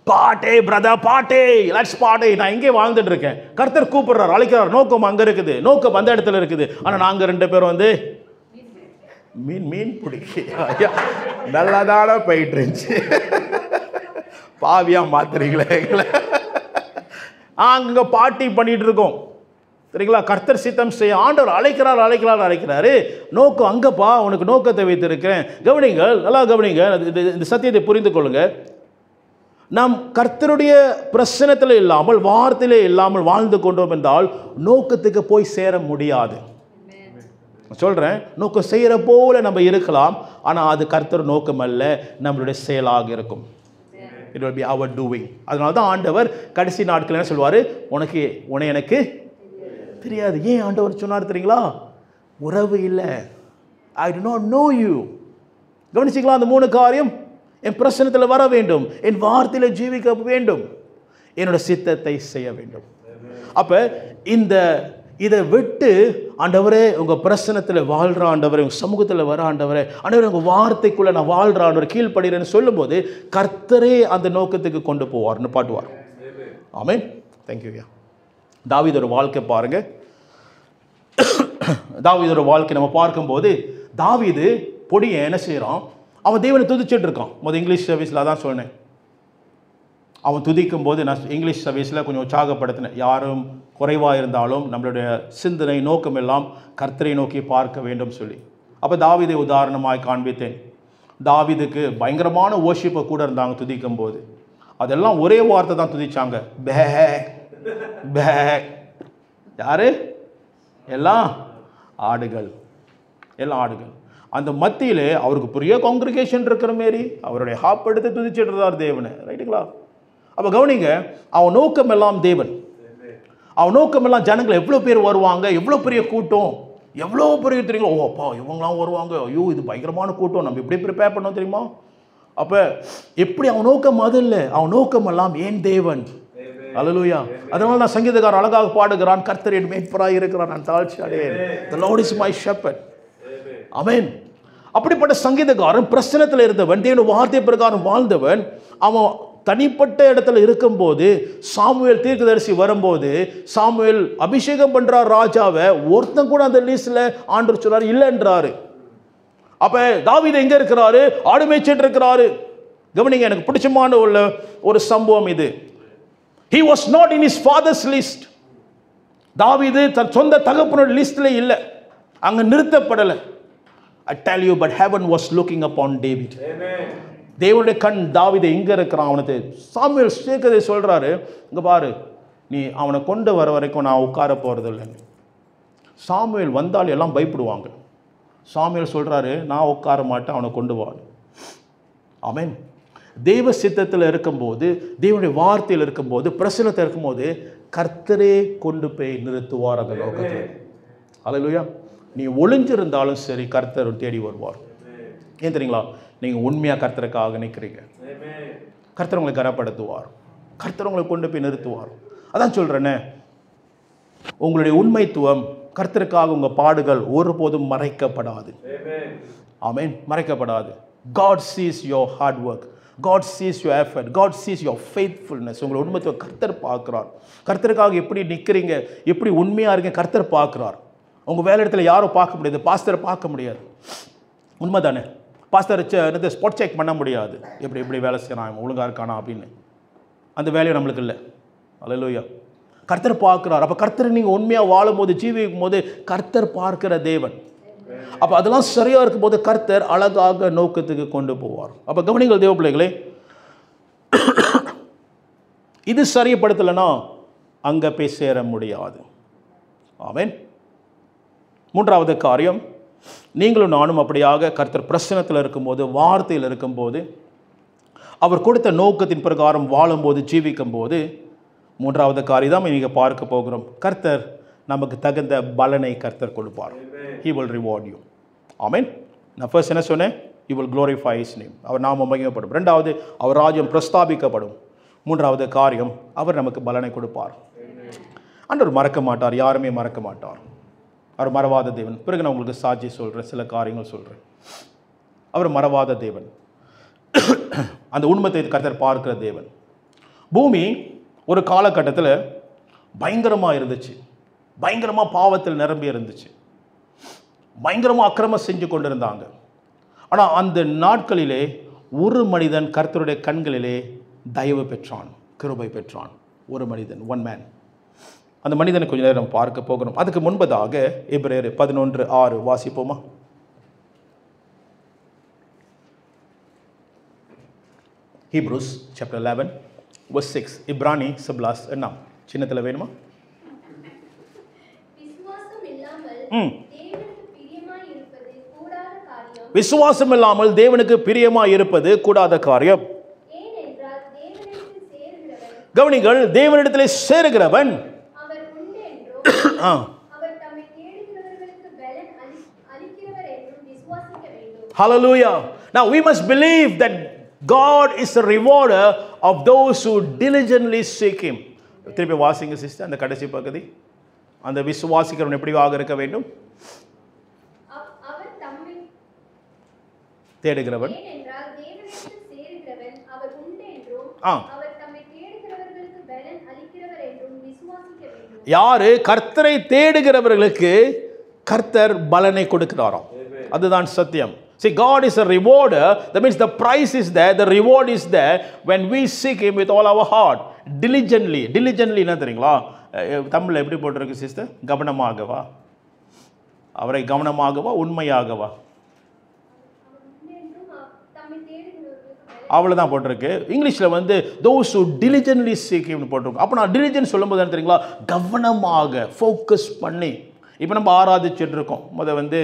பாட்டே பிரதர் பாட்டே லட்ஸ் பாட்டே, நான் இங்கே வாழ்ந்துட்டு இருக்கேன். கர்த்தர் கூப்பிடுறார், அழைக்கிறார். நோக்கம் அங்கே இருக்குது, நோக்கம் அந்த இடத்துல இருக்குது. ஆனால் நாங்கள் 2 பேரும் மீன் பிடிக்க நல்லாதான போயிட்டு இருந்துச்சு. பாவியா மாத்துறீங்களே எங்களை. அங்கே பாட்டி பண்ணிட்டு இருக்கோம் சரிங்களா. கர்த்தர் சித்தம் செய்ய ஆண்டவர் அழைக்கிறாரு. நோக்கம் அங்கப்பா, உனக்கு நோக்கத்தை வைத்திருக்கிறேன். கவனிங்கள், நல்லா கவனிங்க, இந்த சத்தியத்தை புரிந்து கொள்ளுங்க. நாம் கர்த்தருடைய பிரசன்னத்தில் இல்லாமல், வார்த்தையிலே இல்லாமல் வாழ்ந்து கொண்டோம் என்றால் நோக்கத்துக்கு போய் சேர முடியாது. சொல்றேன், நோக்கம் செய்யற போல நம்ம இருக்கலாம், ஆனால் அது கர்த்தர் நோக்கம் அல்ல, நம்மளுடைய செயலாக இருக்கும். It will be our doing. அதனால தான் ஆண்டவர் கடைசி நாட்கள் என்ன சொல்வார், உன்னை எனக்கு தெரியாது. ஏன் ஆண்டவர் சொன்னார் தெரியுங்களா? உறவு இல்லை. I do not know you. கவனிச்சிக்கலாம், அந்த 3 காரியம். என் பிரசன்னத்தில் வர வேண்டும், என் வார்த்தையில் ஜீவிக்க வேண்டும், என்னோட சித்தத்தை செய்ய வேண்டும். அப்போ இதை விட்டு ஆண்டவரே உங்கள் பிரசன்னத்தில் வாழ்கிற ஆண்டவரே, உங்கள் சமூகத்தில் வர ஆண்டவரே, ஆண்டவரே உங்கள் வார்த்தைக்குள்ளே நான் வாழ்கிற ஆண்டவர் கீழ்ப்படுகிறேன்னு சொல்லும்போது கர்த்தரே அந்த நோக்கத்துக்கு கொண்டு போவார்னு பாட்டுவார். ஆமென். தேங்க்யூயா. தாவீதோட வாழ்க்கை பாருங்க. தாவீதோட வாழ்க்கை நம்ம பார்க்கும்போது, தாவீது பொடியை என்ன செய்கிறான், அவன் தேவனை துதிச்சுட்டு இருக்கான். இங்கிலீஷ் சர்வீஸில் அதான் சொன்னேன். அவன் துதிக்கும் போது நான் இங்கிலீஷ் சர்வீஸில் கொஞ்சம் உற்சாகப்படுத்தினேன். யாரும் குறைவாக இருந்தாலும் நம்மளுடைய சிந்தனை நோக்கம் எல்லாம் கர்த்தரை நோக்கி பார்க்க வேண்டும் சொல்லி. அப்போ தாவீதை உதாரணமாய் காண்பித்தேன். தாவீதுக்கு பயங்கரமான வொர்ஷிப்பை கூட இருந்தாங்க துதிக்கும் போது. அதெல்லாம் ஒரே வார்த்தை தான் துதிச்சாங்க, பே பே. யாரு? எல்லாம் ஆடுகள். அந்த மத்தியிலே அவருக்கு பெரிய காங்கிரிகேஷன் இருக்கிற மாரி அவருடைய ஹாப் எடுத்து துதிச்சிட்டு இருந்தார் தேவனை. ரைட்டுங்களா? அப்போ கவனிங்க, அவன் நோக்கம் எல்லாம் தேவன். அவன் நோக்கம் எல்லாம் ஜனங்கள் எவ்வளோ பேர் வருவாங்க, எவ்வளோ பெரிய கூட்டம், எவ்வளோ பெரிய தெரியுங்களா, ஓ அப்பா இவங்களாம் வருவாங்க, ஐயோ இது பயங்கரமான கூட்டம், நம்ம எப்படி ப்ரிப்பேர் பண்ணோம் தெரியுமா? அப்போ எப்படி அவன் நோக்கம் அது இல்லை, அவன் நோக்கம் எல்லாம் ஏன் தேவன். அல்லேலூயா. அதனால தான் சங்கீதக்காரர் அழகாக பாடுகிறான், கர்த்தர் என் மேய்ப்பராய் இருக்கிறான், நான் தாழ்ச்சி அடையேன். The Lord is my shepherd. ஆமென். அப்படிப்பட்ட சங்கீதக்காரன் பிரசன்னத்தில் இருந்தவன், தேவனுடைய வார்த்தை பிரகாரம் வாழ்ந்தவன். அவன் தனிப்பட்ட இடத்துல இருக்கும்போது, சாமுவேல் தீர்க்கதரிசி வரும்போது, சாமுவேல் அபிஷேகம் பண்றார் ராஜாவை, ஒருத்தன் கூட அந்த லிஸ்ட்ல ஆண்டவர் சொல்றாரு இல்லைன்றாரு. அப்ப தாவீது எங்க இருக்கிறாரு? ஆடு மேய்ச்சிட்டு இருக்கிறாரு. கவனிங்க, எனக்கு பிடிச்சமான ஒரு சம்பவம் இது. He was not in his father's list. தாவீது தன் சொந்த தகப்பனோட லிஸ்ட்ல இல்லை, அங்க நிறுத்தப்படலை. I tell you, but heaven was looking upon David. தேவனுடைய கண் தாவீது எங்க இருக்கிறான் அவனுக்கு. சாமுவேல் ஸ்ரீகதை சொல்றாரு, இங்க பாரு, நீ அவனை கொண்டு வர வரைக்கும் நான் உட்கார போறது இல்லைன்னு. சாமுவேல் வந்தால் எல்லாம் பயப்படுவாங்க. சாமுவேல் சொல்றாரு, நான் உட்கார மாட்டேன், அவனை கொண்டு வா. ஆமென். தேவ சித்தத்தில் இருக்கும்போது, தேவனுடைய வார்த்தையில் இருக்கும்போது, பிரசன்னத்தில் இருக்கும்போது கர்த்தரே கொண்டு போய் நிறுத்துவார் அந்த லோகத்தில். ஹல்லேலூயா. நீ ஒளிஞ்சிருந்தாலும் சரி, கர்த்தர் தேடி வருவார். ஏன் தெரியுங்களா? நீங்கள் உண்மையாக கர்த்தருக்காக நிற்கிறீங்க, கர்த்தர் உங்களை கனப்படுத்துவார், கர்த்தர் உங்களை கொண்டு போய் நிறுத்துவார். அதான் சொல்கிறேன்னே, உங்களுடைய உண்மைத்துவம், கர்த்தருக்காக உங்கள் பாடுகள் ஒருபோதும் மறைக்கப்படாது. ஆமென். மறைக்கப்படாது. God sees your hard work. God sees your effort. God sees your faithfulness. உங்களை உண்மைத்துவம் கர்த்தர் பார்க்குறார். கர்த்தருக்காக எப்படி நிற்கிறீங்க, எப்படி உண்மையாக இருக்கீங்க, கர்த்தர் பார்க்குறார். உங்கள் வேலை இடத்துல யாரும் பார்க்க முடியாது, பாஸ்டரை பார்க்க முடியாது. உண்மை தானே? பாஸ்டர் என்னது ஸ்பாட் செக் பண்ண முடியாது, எப்படி எப்படி வேலை செய்யறான், ஒழுங்காக இருக்கானா அப்படின்னு. அந்த வேலையும் நம்மளுக்கு இல்லை. அல்லேலூயா. கர்த்தர் பார்க்குறார். அப்போ கர்த்தர் நீங்கள் உண்மையாக வாழும்போது, ஜீவிக்கும் போது கர்த்தர் பார்க்கிற தேவன். அப்போ அதெல்லாம் சரியாக இருக்கும்போது கர்த்தர் அழகாக நோக்கத்துக்கு கொண்டு போவார். அப்போ கவனிங்கள் தேவ பிள்ளைகளே, இது சரியப்படுத்தலைன்னா அங்கே போய் சேர முடியாது. ஆமென். மூன்றாவது காரியம், நீங்களும் நானும் அப்படியாக கர்த்தர் பிரசன்னத்தில் இருக்கும்போது, வார்த்தையில் இருக்கும்போது, அவர் கொடுத்த நோக்கத்தின் பிரகாரம் வாழும்போது, ஜீவிக்கும் போது, மூன்றாவது காரியம் தான் நீங்கள் பார்க்க போகிறோம். கர்த்தர் நமக்கு தகுந்த பலனை கர்த்தர் கொடுப்பார். He will reward you. ஆமென். நான் ஃபர்ஸ்ட் என்ன சொன்னேன்? He will glorify his name. அவர் நாமம் மகிமைப்படும். ரெண்டாவது, அவர் ராஜ்யம் பிரஸ்தாபிக்கப்படும். மூன்றாவது காரியம், அவர் நமக்கு பலனை கொடுப்பார். ஆண்டவர் மறக்க மாட்டார், யாருமே மறக்க மாட்டார். அவர் மறவாத தேவன். பிறகு நான் உங்களுக்கு சாட்சி சொல்கிறேன், சில காரியங்கள் சொல்கிறேன். அவர் மறவாத தேவன். அந்த உண்மைத்தை கர்த்தர் பார்க்கிற தேவன். பூமி ஒரு காலகட்டத்தில் பயங்கரமாக இருந்துச்சு, பயங்கரமாக பாவத்தில் நிரம்பி இருந்துச்சு, பயங்கரமாக அக்கிரமம் செஞ்சு கொண்டிருந்தாங்க. ஆனால் அந்த நாட்களிலே ஒரு மனிதன் கர்த்தருடைய கண்களிலே தயவு பெற்றான், கிருபை பெற்றான். ஒரு மனிதன், ஒன் மேன். அந்த மனிதனை கொஞ்ச நேரம் பார்க்க போகிறோம். அதுக்கு முன்பதாக எபிரேயர் 11:6 வாசிப்போமா? Hebrews chapter 11 verse 6. இப்ரானி 11 சின்னத்தில் வேணுமா? விசுவாசம் இல்லாமல் தேவனுக்கு பிரியமாய் இருப்பது கூடாத காரியம். கவனிங்கள், தேவனிடத்திலே சேருகிறவன் Hallelujah. Now we must believe that God is a rewarder of those who diligently seek him. திருப்பி வாசிங்க சிஸ்டர், அந்த கடைசி பகுதி. அந்த விசுவாசிக்கிறவன் எப்படி ஆக இருக்க வேண்டும்? அவர் தம்மை தேடுகிறவன், ஏனென்றால் தேவனிடத்தில் சேருகிறவன் அவர் உண்டு என்றும் அவர் தம்மை தேடுகிறவர்களுக்கு பலன் அளிக்கிறவர் என்றும் விசுவாசிக்க வேண்டும். யாரு கர்த்தரை தேடுகிறவர்களுக்கு கர்த்தர் பலனை கொடுக்கிறாராம். அதுதான் சத்தியம். See, God is a rewarder. That means the price is there, the reward is there when we seek him with all our heart, diligently. Diligently என்ன தெரியுங்களா? தமிழில் எப்படி போட்டிருக்கு சிஸ்டர்? கவனமாகவா, அவரை கவனமாகவா, உண்மையாகவா, அவ்வளோதான் போட்டிருக்கு. இங்கிலீஷில் வந்து those who diligently seek him போட்டிருக்கு. அப்போ நான் diligent சொல்லும்போது என்ன தெரியுங்களா? கவனமாக, ஃபோக்கஸ் பண்ணி. இப்போ நம்ம ஆராதிச்சுட்டு இருக்கோம். வந்து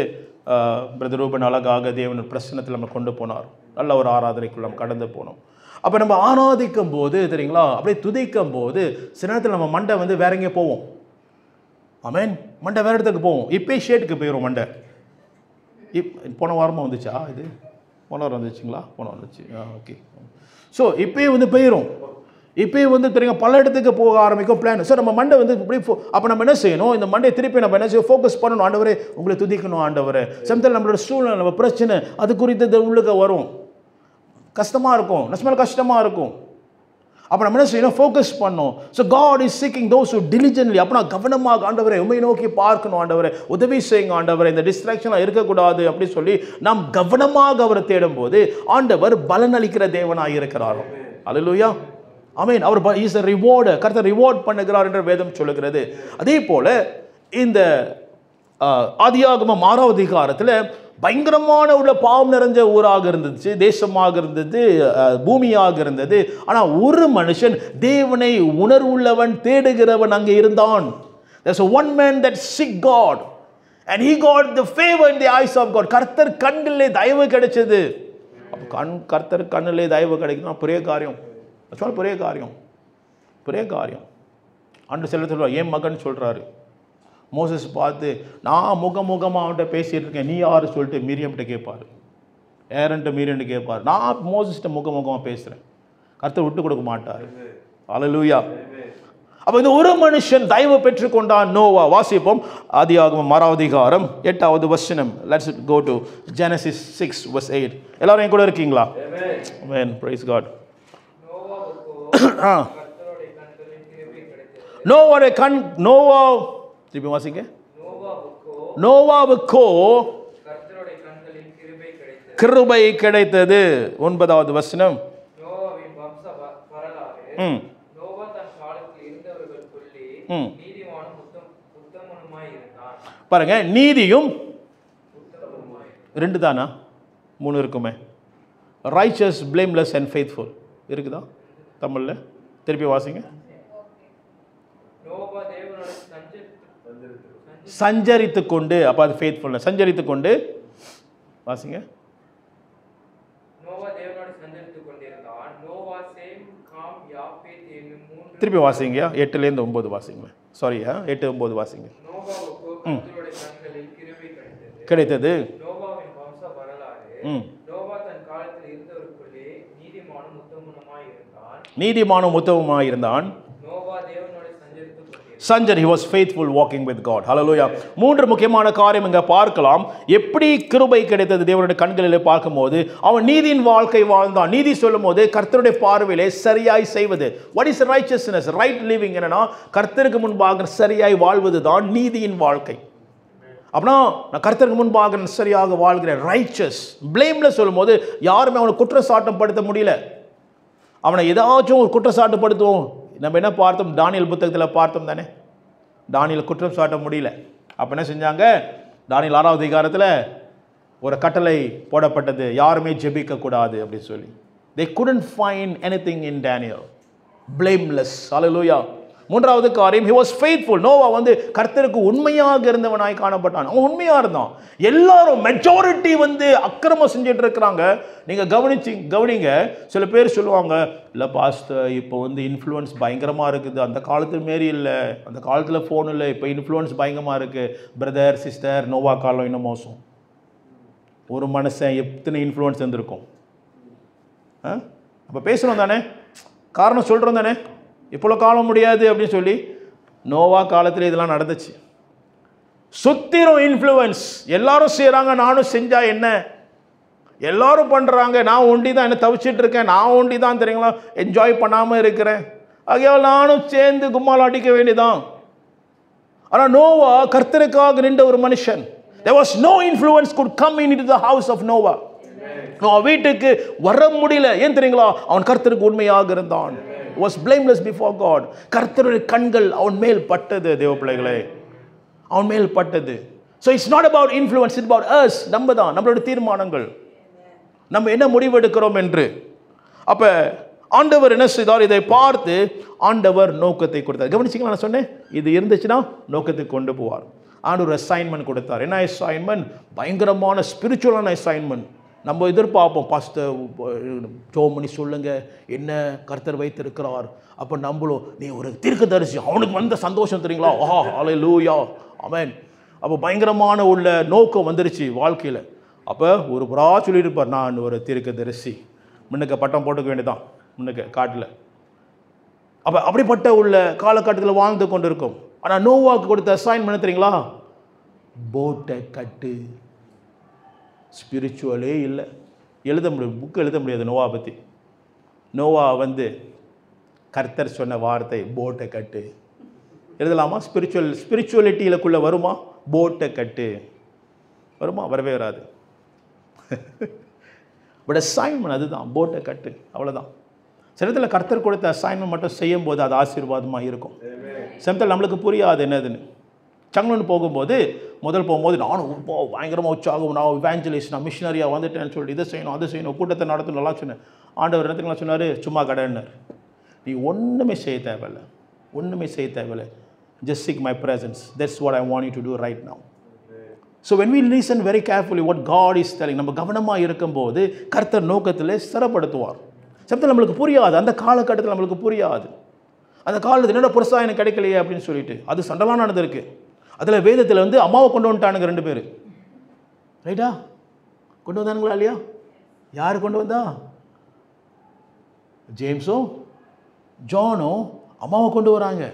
பிரதர் ரூபன் அழகாக தேவன் பிரசன்னத்தில் நம்ம கொண்டு போனார். நல்ல ஒரு ஆராதனைக்குள்ள நம்ம கடந்து போனோம். அப்போ நம்ம ஆராதிக்கும் போது தெரியுங்களா, அப்படியே துதிக்கும் போது சில நேரத்தில் நம்ம மண்டை வந்து வேற எங்கேயே போவோம். ஆமென். மண்டை வேறு இடத்துக்கு போவோம். இப்போ ஷேட்டுக்கு போயிடும் மண்டை. போன வாரமாக வந்துச்சா? இது போன வாரம் வந்துச்சுங்களா? போன வாரம் வந்துச்சு. ஓகே. ஸோ இப்போயே வந்து போயிடும். இப்போயே வந்து தெரியுங்க பல இடத்துக்கு போக ஆரம்பிக்கும் பிளான். ஸோ நம்ம மண்டை வந்து இப்படி அப்போ நம்ம என்ன செய்யணும்? இந்த மண்டையை திருப்பி நம்ம என்ன செய்யணும்? ஃபோக்கஸ் பண்ணணும். ஆண்டவரே உங்களை துதிக்கணும். ஆண்டவரே சமயத்தில் நம்மளோட சூழ்நிலை, நம்ம பிரச்சனை, அது குறித்து உள்ளுக்க வரும். கஷ்டமாக இருக்கும், நம்ம கஷ்டமாக இருக்கும். அப்போ நம்ம என்ன செய்யணும்? ஃபோக்கஸ் பண்ணணும். So God is seeking those who diligently. அப்போ நான் கவனமாக ஆண்டவரை உண்மை நோக்கி பார்க்கணும். ஆண்டவரை உதவி செய்யுங்க. ஆண்டவரை இந்த டிஸ்ட்ராக்ஷனாக இருக்கக்கூடாது அப்படின்னு சொல்லி நாம் கவனமாக அவரை தேடும் போது ஆண்டவர் பலன் அளிக்கிற தேவனாக இருக்கிறாரோ. அல்லேலூயா. ஆமென். அவர் இஸ் a rewarder. கர்த்தர் ரிவார்ட் பண்ணுகிறார் என்று வேதம் சொல்லுகிறது. அதே போல இந்த ஆதியாகமம் 6வது அதிகாரத்தில் பயங்கரமான உள்ள பாவம் நிறைஞ்ச ஊராக இருந்துச்சு, தேசமாக இருந்தது, பூமியாக இருந்தது. ஆனால் ஒரு மனுஷன், தேவனை உணர்வுள்ளவன், தேடுகிறவன் அங்கே இருந்தான். There's one man that seek God and he got the favor in the eyes of God. கர்த்தர் கண்ணிலே தயவு கிடைச்சது. கர்த்தர் கண்ணிலே தயவு கிடைக்கணும், பெரிய காரியம். பெரிய காரியம், பெரிய காரியம். அன்று சொல்லுவார், என் மகன் சொல்றாரு. மோசஸ் பார்த்து, நான் முகமுகமாக அவன்கிட்ட பேசிட்டு இருக்கேன், நீ யாரு சொல்லிட்டு மீரியம்கிட்ட கேட்பாரு, ஏரன்ட்ட மீரியன்ட்டு கேட்பார். நான் மோசஸ்கிட்ட முகமுகமாக பேசுகிறேன். கர்த்தர் விட்டு கொடுக்க மாட்டார். அல்லேலூயா. அப்போ இந்த ஒரு மனுஷன் தயவு பெற்றுக்கொண்டான், நோவா. வாசிப்போம் ஆதியாகமம் 6வது அதிகாரம் 8வது வசனம். Let's go to Genesis 6:8. எல்லாரும் என் கூட இருக்கீங்களா? Amen. Praise God. நோவா திருப்பி வாசிங்க. நோவாவுக்கோ கிருபை கிடைத்தது. 9வது வசனம். பாருங்க, நீதியும் 2 தானா 3 இருக்குமே. ரைச்சஸ், பிளேம்லெஸ் அண்ட் ஃபெய்த்ஃபுல் இருக்குதா தமிழ்ல? திருப்பி வாசிங்க. சஞ்சரித்து கொண்டு, அப்ப அது ஃபெய்த்ஃபுல்னஸ். சஞ்சரித்து கொண்டு வாசிங்க. திருப்பி வாசிங்க. 8லேருந்து 9 வாசிங்க. சாரி, 8, 9 வாசிங்க. கிடைத்தது. நீதிமானும் உத்தமமாய் இருந்தான். Sanchar, he was faithful walking with God. Hallelujah. 3 முக்கியமான காரியம் இங்க பார்க்கலாம். எப்படி கிருபை கிடைத்தது தேவனுடைய கண்களிலே பார்க்கும்போது, அவன் நீதியின் வாழ்க்கை வாழ்ந்தான். நீதி சொல்லும் போது கர்த்தருடைய பார்வையிலே சரியாய் செய்வது. What is righteousness? Right living என்னன்னா, கர்த்தருக்கு முன்பாக சரியாய் வாழ்வது தான் நீதியின் வாழ்க்கை. அப்படின்னா நான் கர்த்தருக்கு முன்பாக சரியாக வாழ்கிறேன். ரைச்சஸ், பிளேம்லெஸ் சொல்லும் போது யாருமே அவனை குற்றச்சாட்டம் படுத்த முடியல. அவனை ஏதாச்சும் ஒரு குற்றச்சாட்டு படுத்துவோம். நம்ம என்ன பார்த்தோம்? தானியேல் புத்தகத்தில் பார்த்தோம் தானே, தானியேல் குற்றம் சாட்ட முடியல. அப்போ என்ன செஞ்சாங்க? தானியேல் 6வது அதிகாரத்தில் ஒரு கட்டளை போடப்பட்டது, யாருமே ஜெபிக்க கூடாது அப்படின்னு சொல்லி. They couldn't find anything in Daniel. Blameless. Hallelujah. 3வது காரியம், he was faithful. நோவா வந்து கர்த்தருக்கு உண்மையாக இருந்தவனாய் காணப்பட்டான். அவன் உண்மையா இருந்தான். எல்லாரும் மெஜாரிட்டி வந்து அக்கிரமம் செஞ்சுட்டு இருக்கிறாங்க. நீங்க கவனிங்க. சில பேர் சொல்லுவாங்க, இல்லை பாஸ்டர், இப்போ வந்து இன்ஃப்ளூயன்ஸ் பயங்கரமாக இருக்குது, அந்த காலத்தில் மாரி இல்லை, அந்த காலத்தில் ஃபோன் இல்லை, இப்போ இன்ஃப்ளூயன்ஸ் பயங்கரமாக இருக்குது. பிரதர் சிஸ்டர், நோவா காலம் இன்னும் மோசம். ஒரு மனுஷன் எத்தனை இன்ஃப்ளூயன்ஸ் இருந்திருக்கும். அப்போ பேசுகிறோம் தானே, காரணம் சொல்கிறோம் தானே, இப்போல காலம் முடியாது அப்படின்னு சொல்லி. நோவா காலத்தில் இதெல்லாம் நடந்துச்சு. சுத்திரும் இன்ஃப்ளூயன்ஸ். எல்லாரும் செய்கிறாங்க, நானும் செஞ்சா என்ன, எல்லாரும் பண்ணுறாங்க, நான் ஒண்டி தான் என்ன தவிச்சிட்டு இருக்கேன், நான் ஒண்டி தான் தெரியுங்களா என்ஜாய் பண்ணாமல் இருக்கிறேன், ஆகையால் நானும் சேர்ந்து கும்மால் அடிக்க வேண்டியதான். ஆனால் நோவா கர்த்தருக்காக நின்ற ஒரு மனுஷன். There was no influence could come into the house of Noah. Noah வீட்டுக்கு வர முடியல. ஏன் தெரியுங்களா? அவன் கர்த்தருக்கு உண்மையாக இருந்தான். Was blameless before God. கர்த்தருடைய கண்கள் அவன் மேல் பட்டது. தேவ பிள்ளைகளே, அவன் மேல் பட்டது. So it's not about influence, it's about us. நம்ம தான், நம்மளுடைய தீர்மானங்கள், நம்ம என்ன முடிவு எடுக்கிறோம் என்று. அப்ப ஆண்டவர் என்ன செய்தார்? இதை பார்த்து ஆண்டவர் நோக்கத்தை கொடுத்தார். கவனிச்சிங்களா? நான் சொன்னேன், இது இருந்துச்சுன்னா நோக்கத்துக்கு கொண்டு போவார். ஆண்டவர் அசைன்மெண்ட் கொடுத்தார். என்ன அசைன்மெண்ட்? பயங்கரமான ஸ்பிரிச்சுவலான அசைன்மெண்ட். நம்ம எதிர்பார்ப்போம், பாஸ்டர் ஜோமணி சொல்லுங்க என்ன கர்த்தர் வைத்திருக்கிறார். அப்போ நம்மளும், நீ ஒரு தீர்க்கதரிசி, அவனுக்கு வந்த சந்தோஷம் தெரியுங்களா? ஆஹா, ஹல்லேலூயா, ஆமென். அப்போ பயங்கரமான உள்ள நோக்கம் வந்துருச்சு வாழ்க்கையில். அப்போ ஒரு புறா சொல்லியிருப்பார், நான் ஒரு தீர்க்கதரிசி, முன்னுக்கு பட்டம் போட்டுக்க வேண்டியதான் முன்னுக்கு காட்டில். அப்போ அப்படிப்பட்ட உள்ள காலகட்டத்தில் வாழ்ந்து கொண்டு இருக்கும். ஆனால் நோவாவுக்கு கொடுத்த அசைன்மெண்ட் தெரியுங்களா? போட்டை கட்டு. ஸ்பிரிச்சுவலே இல்லை, எழுத முடியும், புக்கு எழுத முடியாது நோவா பற்றி. நோவா வந்து கர்த்தர் சொன்ன வார்த்தை, போட்டை கட்டு. எழுதலாமா? ஸ்பிரிச்சுவலிட்டியிலக்குள்ளே வருமா? போட்டை கட்டு வருமா? வரவே வராது. பட் அசைன்மெண்ட் அதுதான், போட்டை கட்டு, அவ்வளோதான். சிலத்தில் கர்த்தர் கொடுத்த அசைன்மெண்ட் மட்டும் செய்யும் போது அது ஆசீர்வாதமாக இருக்கும். சிலத்தில் நம்மளுக்கு புரியாது என்னதுன்னு. சங்கலன் போகும்போது போகும்போது நானும் பயங்கரமாக உற்சாகம், நான் இவாஞ்சலிஸ்ட், நான் மிஷினரியாக வந்துட்டேன்னு சொல்லிட்டு இதை செய்யணும் அதை செய்யணும் கூட்டத்தை நடத்தணும் நல்லா சொன்னேன். ஆண்டவர் என்னத்துக்குலாம் சொன்னார், சும்மா கடன்னார். நீ ஒன்றுமே செய்ய தேவையில்லை, ஒன்றுமே செய்ய தேவையில்லை. Just seek my presence. That's what I want you to do right now. So when we listen very carefully what God is telling, நம்ம கவனமாக இருக்கும்போது கர்த்தர் நோக்கத்தில் ஸ்திரப்படுத்துவார். சமயத்தில் நம்மளுக்கு புரியாது, அந்த காலகட்டத்தில் நம்மளுக்கு புரியாது. அந்த காலத்தில் என்னோட புருஷா எனக்கு கிடைக்கலையே அப்படின்னு சொல்லிட்டு அது சண்டெல்லாம் நடந்திருக்கு. அதில் வேதத்தில் வந்து அம்மாவை கொண்டு வந்துட்டானுங்க 2 பேர். ரைட்டா? கொண்டு வந்தானுங்களா இல்லையா? யார் கொண்டு வந்தா? ஜேம்ஸும் ஜானும் அம்மாவை கொண்டு வராங்க.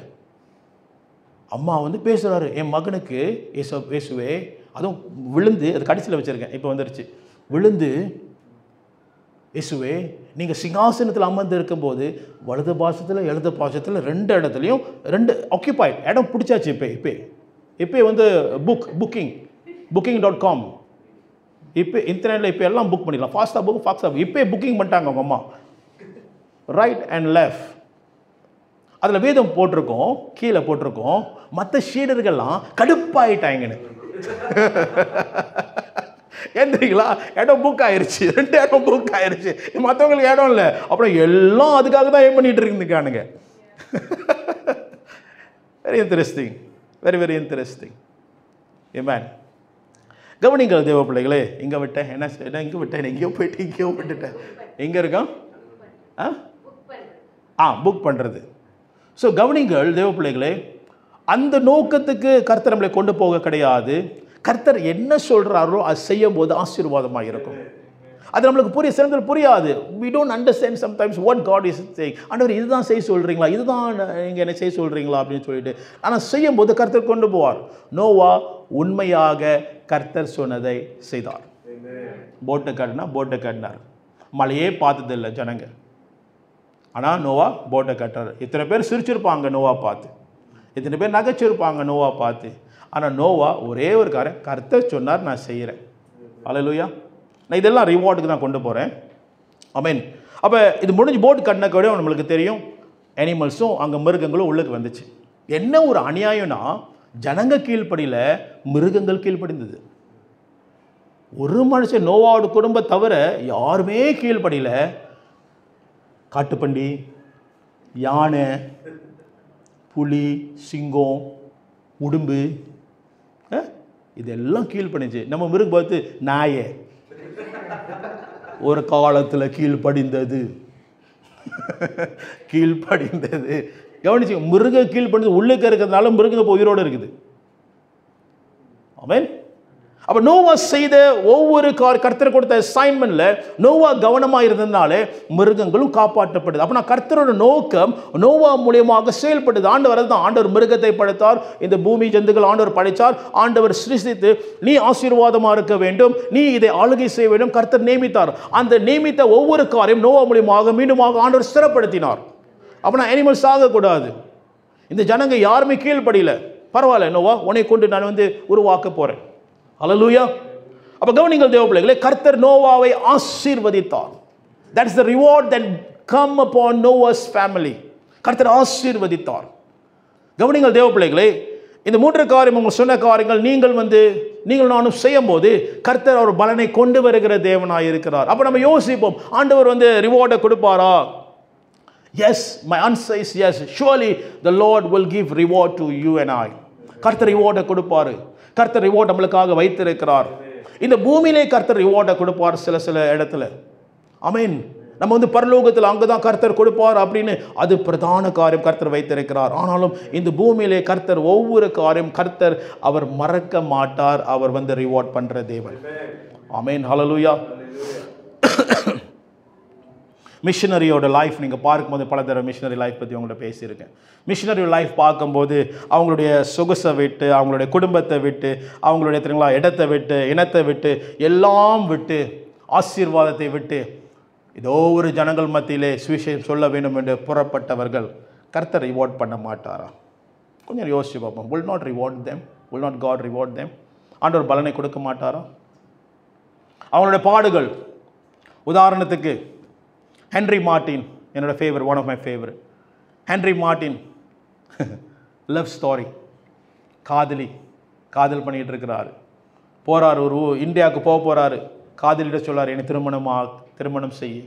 அம்மா வந்து பேசுகிறாரு, என் மகனுக்கு இயேசுவே, அதுவும் விழுந்து, அது கடைசியில் வச்சுருக்கேன், இப்போ வந்துருச்சு, விழுந்து இயேசுவே நீங்கள் சிங்காசனத்தில் அமர்ந்து இருக்கும்போது வலது பாசத்தில் இடது பாசத்தில் 2 இடத்துலையும் 2 ஆக்கியபைட் இடம் பிடிச்சாச்சு. இப்போ வந்து booking.com இப்போ இன்டர்நெட்டில் இப்போ எல்லாம் புக் பண்ணிடலாம், ஃபாஸ்ட்டாக இப்போ புக்கிங் பண்ணிட்டாங்க அவங்க அம்மா. ரைட் அண்ட் லெஃப்ட் அதில் வேதம் போட்டிருக்கோம், கீழே போட்டிருக்கோம், மற்ற சீடர்கள்லாம் கடுப்பாயிட்டாங்கன்னு. ஏந்திரிங்களா? இடம் புக் ஆயிடுச்சு, 2 இடம் புக் ஆயிடுச்சு, மற்றவங்களுக்கு இடம் இல்லை. அப்புறம் எல்லாம் அதுக்காக தான் ஏன் பண்ணிட்டு இருக்கானுங்க. Very interesting, very interesting. Amen. கவனிங்கள் தேவ பிள்ளைகளே, இங்கே விட்டேன் என்ன இங்கே விட்டேன், எங்கேயோ போயிட்டு இங்கேயோ விட்டுட்டேன். எங்கே இருக்கான்? புக் பண்ணுறது. ஸோ கவனிங்கள் தேவ பிள்ளைகளே, அந்த நோக்கத்துக்கு கர்த்தர் நம்மளை கொண்டு போக கிடையாது. கர்த்தர் என்ன சொல்கிறாரோ அது செய்யும் போது ஆசீர்வாதமாக இருக்கும். அது நம்மளுக்கு சிறந்த புரியாது. we don't understand sometimes what God is saying. ஆண்டவர் இதுதான் செய்ய சொல்கிறீங்களா, இதுதான் நீங்கள் என்ன செய்ய சொல்கிறீங்களா அப்படின்னு சொல்லிட்டு, ஆனால் செய்யும் போது கர்த்தர் கொண்டு போவார். நோவா உண்மையாக கர்த்தர் சொன்னதை செய்தார். போட்டை கட்டினார். மழையே பார்த்ததில்லை ஜனங்க, ஆனால் நோவா போட்டை கட்டுறாரு. இத்தனை பேர் சிரிச்சிருப்பாங்க நோவா பார்த்து, இத்தனை பேர் நகைச்சிருப்பாங்க நோவா பார்த்து. ஆனால் நோவா ஒரே ஒரு காரியம், கர்த்தர் சொன்னார் நான் செய்கிறேன். அல்லேலூயா. நான் இதெல்லாம் ரிவார்டுக்கு தான் கொண்டு போகிறேன். ஆமென். அப்போ இது முடிஞ்சு போட் கட்டினக்கோட நம்மளுக்கு தெரியும், அனிமல்ஸும் அங்கே மிருகங்களும் உள்ளுக்கு வந்துச்சு. என்ன ஒரு அநியாயம்னா, ஜனங்க கீழ்ப்படியில் மிருகங்கள் கீழ்ப்படிந்தது. ஒரு மனுஷன் நோவாவோட குடும்பம் தவிர யாருமே கீழ்ப்படியில். காட்டுப்பண்டி, யானை, புலி, சிங்கம், உடும்பு இதெல்லாம் கீழ்ப்படிஞ்சு. நம்ம மிருகம் பார்த்து நாயை ஒரு காலத்தில் கீழ்ப்படிந்தது. கவனிச்சு, மிருகம் கீழ்ப்படிந்து உள்ளுக்கு இருக்கிறதுனால மிருகம் உயிரோடு இருக்குது. ஆமென். அப்போ நோவா செய்த ஒவ்வொரு கர்த்தர் கொடுத்த அசைன்மெண்ட்ல நோவா கவனமாக இருந்ததுனாலே மிருகங்களும் காப்பாற்றப்படுது. அப்போ நான் கர்த்தரோட நோக்கம் நோவா மூலியமாக செயல்படுது. ஆண்டவர் மிருகத்தை படைத்தார், இந்த பூமி ஜந்துக்கள் ஆண்டவர் படைத்தார். ஆண்டவர் சிருஷ்டித்து நீ ஆசீர்வாதமாக இருக்க வேண்டும், நீ இதை ஆளுகை செய்ய வேண்டும் கர்த்தர் நியமித்தார். அந்த நியமித்த ஒவ்வொரு காரியம் நோவா மூலியமாக மீண்டுமாக ஆண்டவர் ஸ்திரப்படுத்தினார். அப்போ நான் அனிமல்ஸ் ஆகக்கூடாது. இந்த ஜனங்க யாருமே கீழ்ப்படியில, பரவாயில்ல நோவா, உன்னை கொண்டு நான் வந்து உருவாக்க போறேன். அல்லேலூயா. அப்ப கவனிங்கள் தேவ பிள்ளைகளே, கர்த்தர் நோவாவை ஆசீர்வதித்தார். That is the reward that come upon Noah's family. கர்த்தர் ஆசீர்வதித்தார். கவனிங்கள் தேவ பிள்ளைகளே, இந்த 3 காரியம் உங்களுக்கு சொன்ன காரியங்கள் நீங்கள் நானும் செய்யும் போது கர்த்தர் ஒரு பலனை கொண்டு வருகிற தேவனாய் இருக்கிறார். அப்ப நம்ம யோசிப்போம், ஆண்டவர் வந்து ரிவார்டை கொடுப்பாரா? Yes, my answer is yes. Surely the Lord will give reward to you and I. கர்த்தர் ரிவார்டை கொடுப்பாரு. கர்த்தர் ரிவார்ட் நம்மளுக்காக வைத்திருக்கிறார். இந்த பூமியிலே கர்த்தர் ரிவார்டை கொடுப்பார் சில இடத்துல. ஆமென். நம்ம வந்து பரலோகத்தில் அங்கதான் கர்த்தர் கொடுப்பார் அப்படின்னு அது பிரதான காரியம் கர்த்தர் வைத்திருக்கிறார். ஆனாலும் இந்த பூமியிலே கர்த்தர் ஒவ்வொரு காரியம் கர்த்தர் அவர் மறக்க மாட்டார். அவர் வந்து ரிவார்ட் பண்ற தேவன். ஆமென். ஹல்லேலூயா. மிஷனரியோட லைஃப் நீங்கள் பார்க்கும்போது பல தடவை மிஷனரி லைஃப் பற்றி உங்கள்கிட்ட பேசியிருக்கேன். மிஷனரி லைஃப் பார்க்கும்போது அவங்களுடைய சொகுசை விட்டு, அவங்களுடைய குடும்பத்தை விட்டு, அவங்களுடைய இடத்தை விட்டு, இனத்தை விட்டு, எல்லாம் விட்டு, ஆசீர்வாதத்தை விட்டு ஏதோ ஒரு ஜனங்கள் மத்தியிலே சுவிசேஷம் சொல்ல வேண்டும் என்று புறப்பட்டவர்கள் கர்த்தர் ரிவார்ட் பண்ண மாட்டாரா? கொஞ்சம் யோசிச்சு பார்ப்போம். will not God reward them? ஆண்டவர் பலனை கொடுக்க மாட்டாரா? அவங்களுடைய பாடுகள், உதாரணத்துக்கு ஹென்ரி மார்ட்டின், என்னோட favourite, one of my favourite. Henry Martin love story, காதலி, காதல் பண்ணிகிட்டு இருக்கிறாரு. போகிறார், ஒரு இந்தியாவுக்கு போகிறாரு. காதலிட்ட சொல்லார், என்னை திருமணம் செய்ய.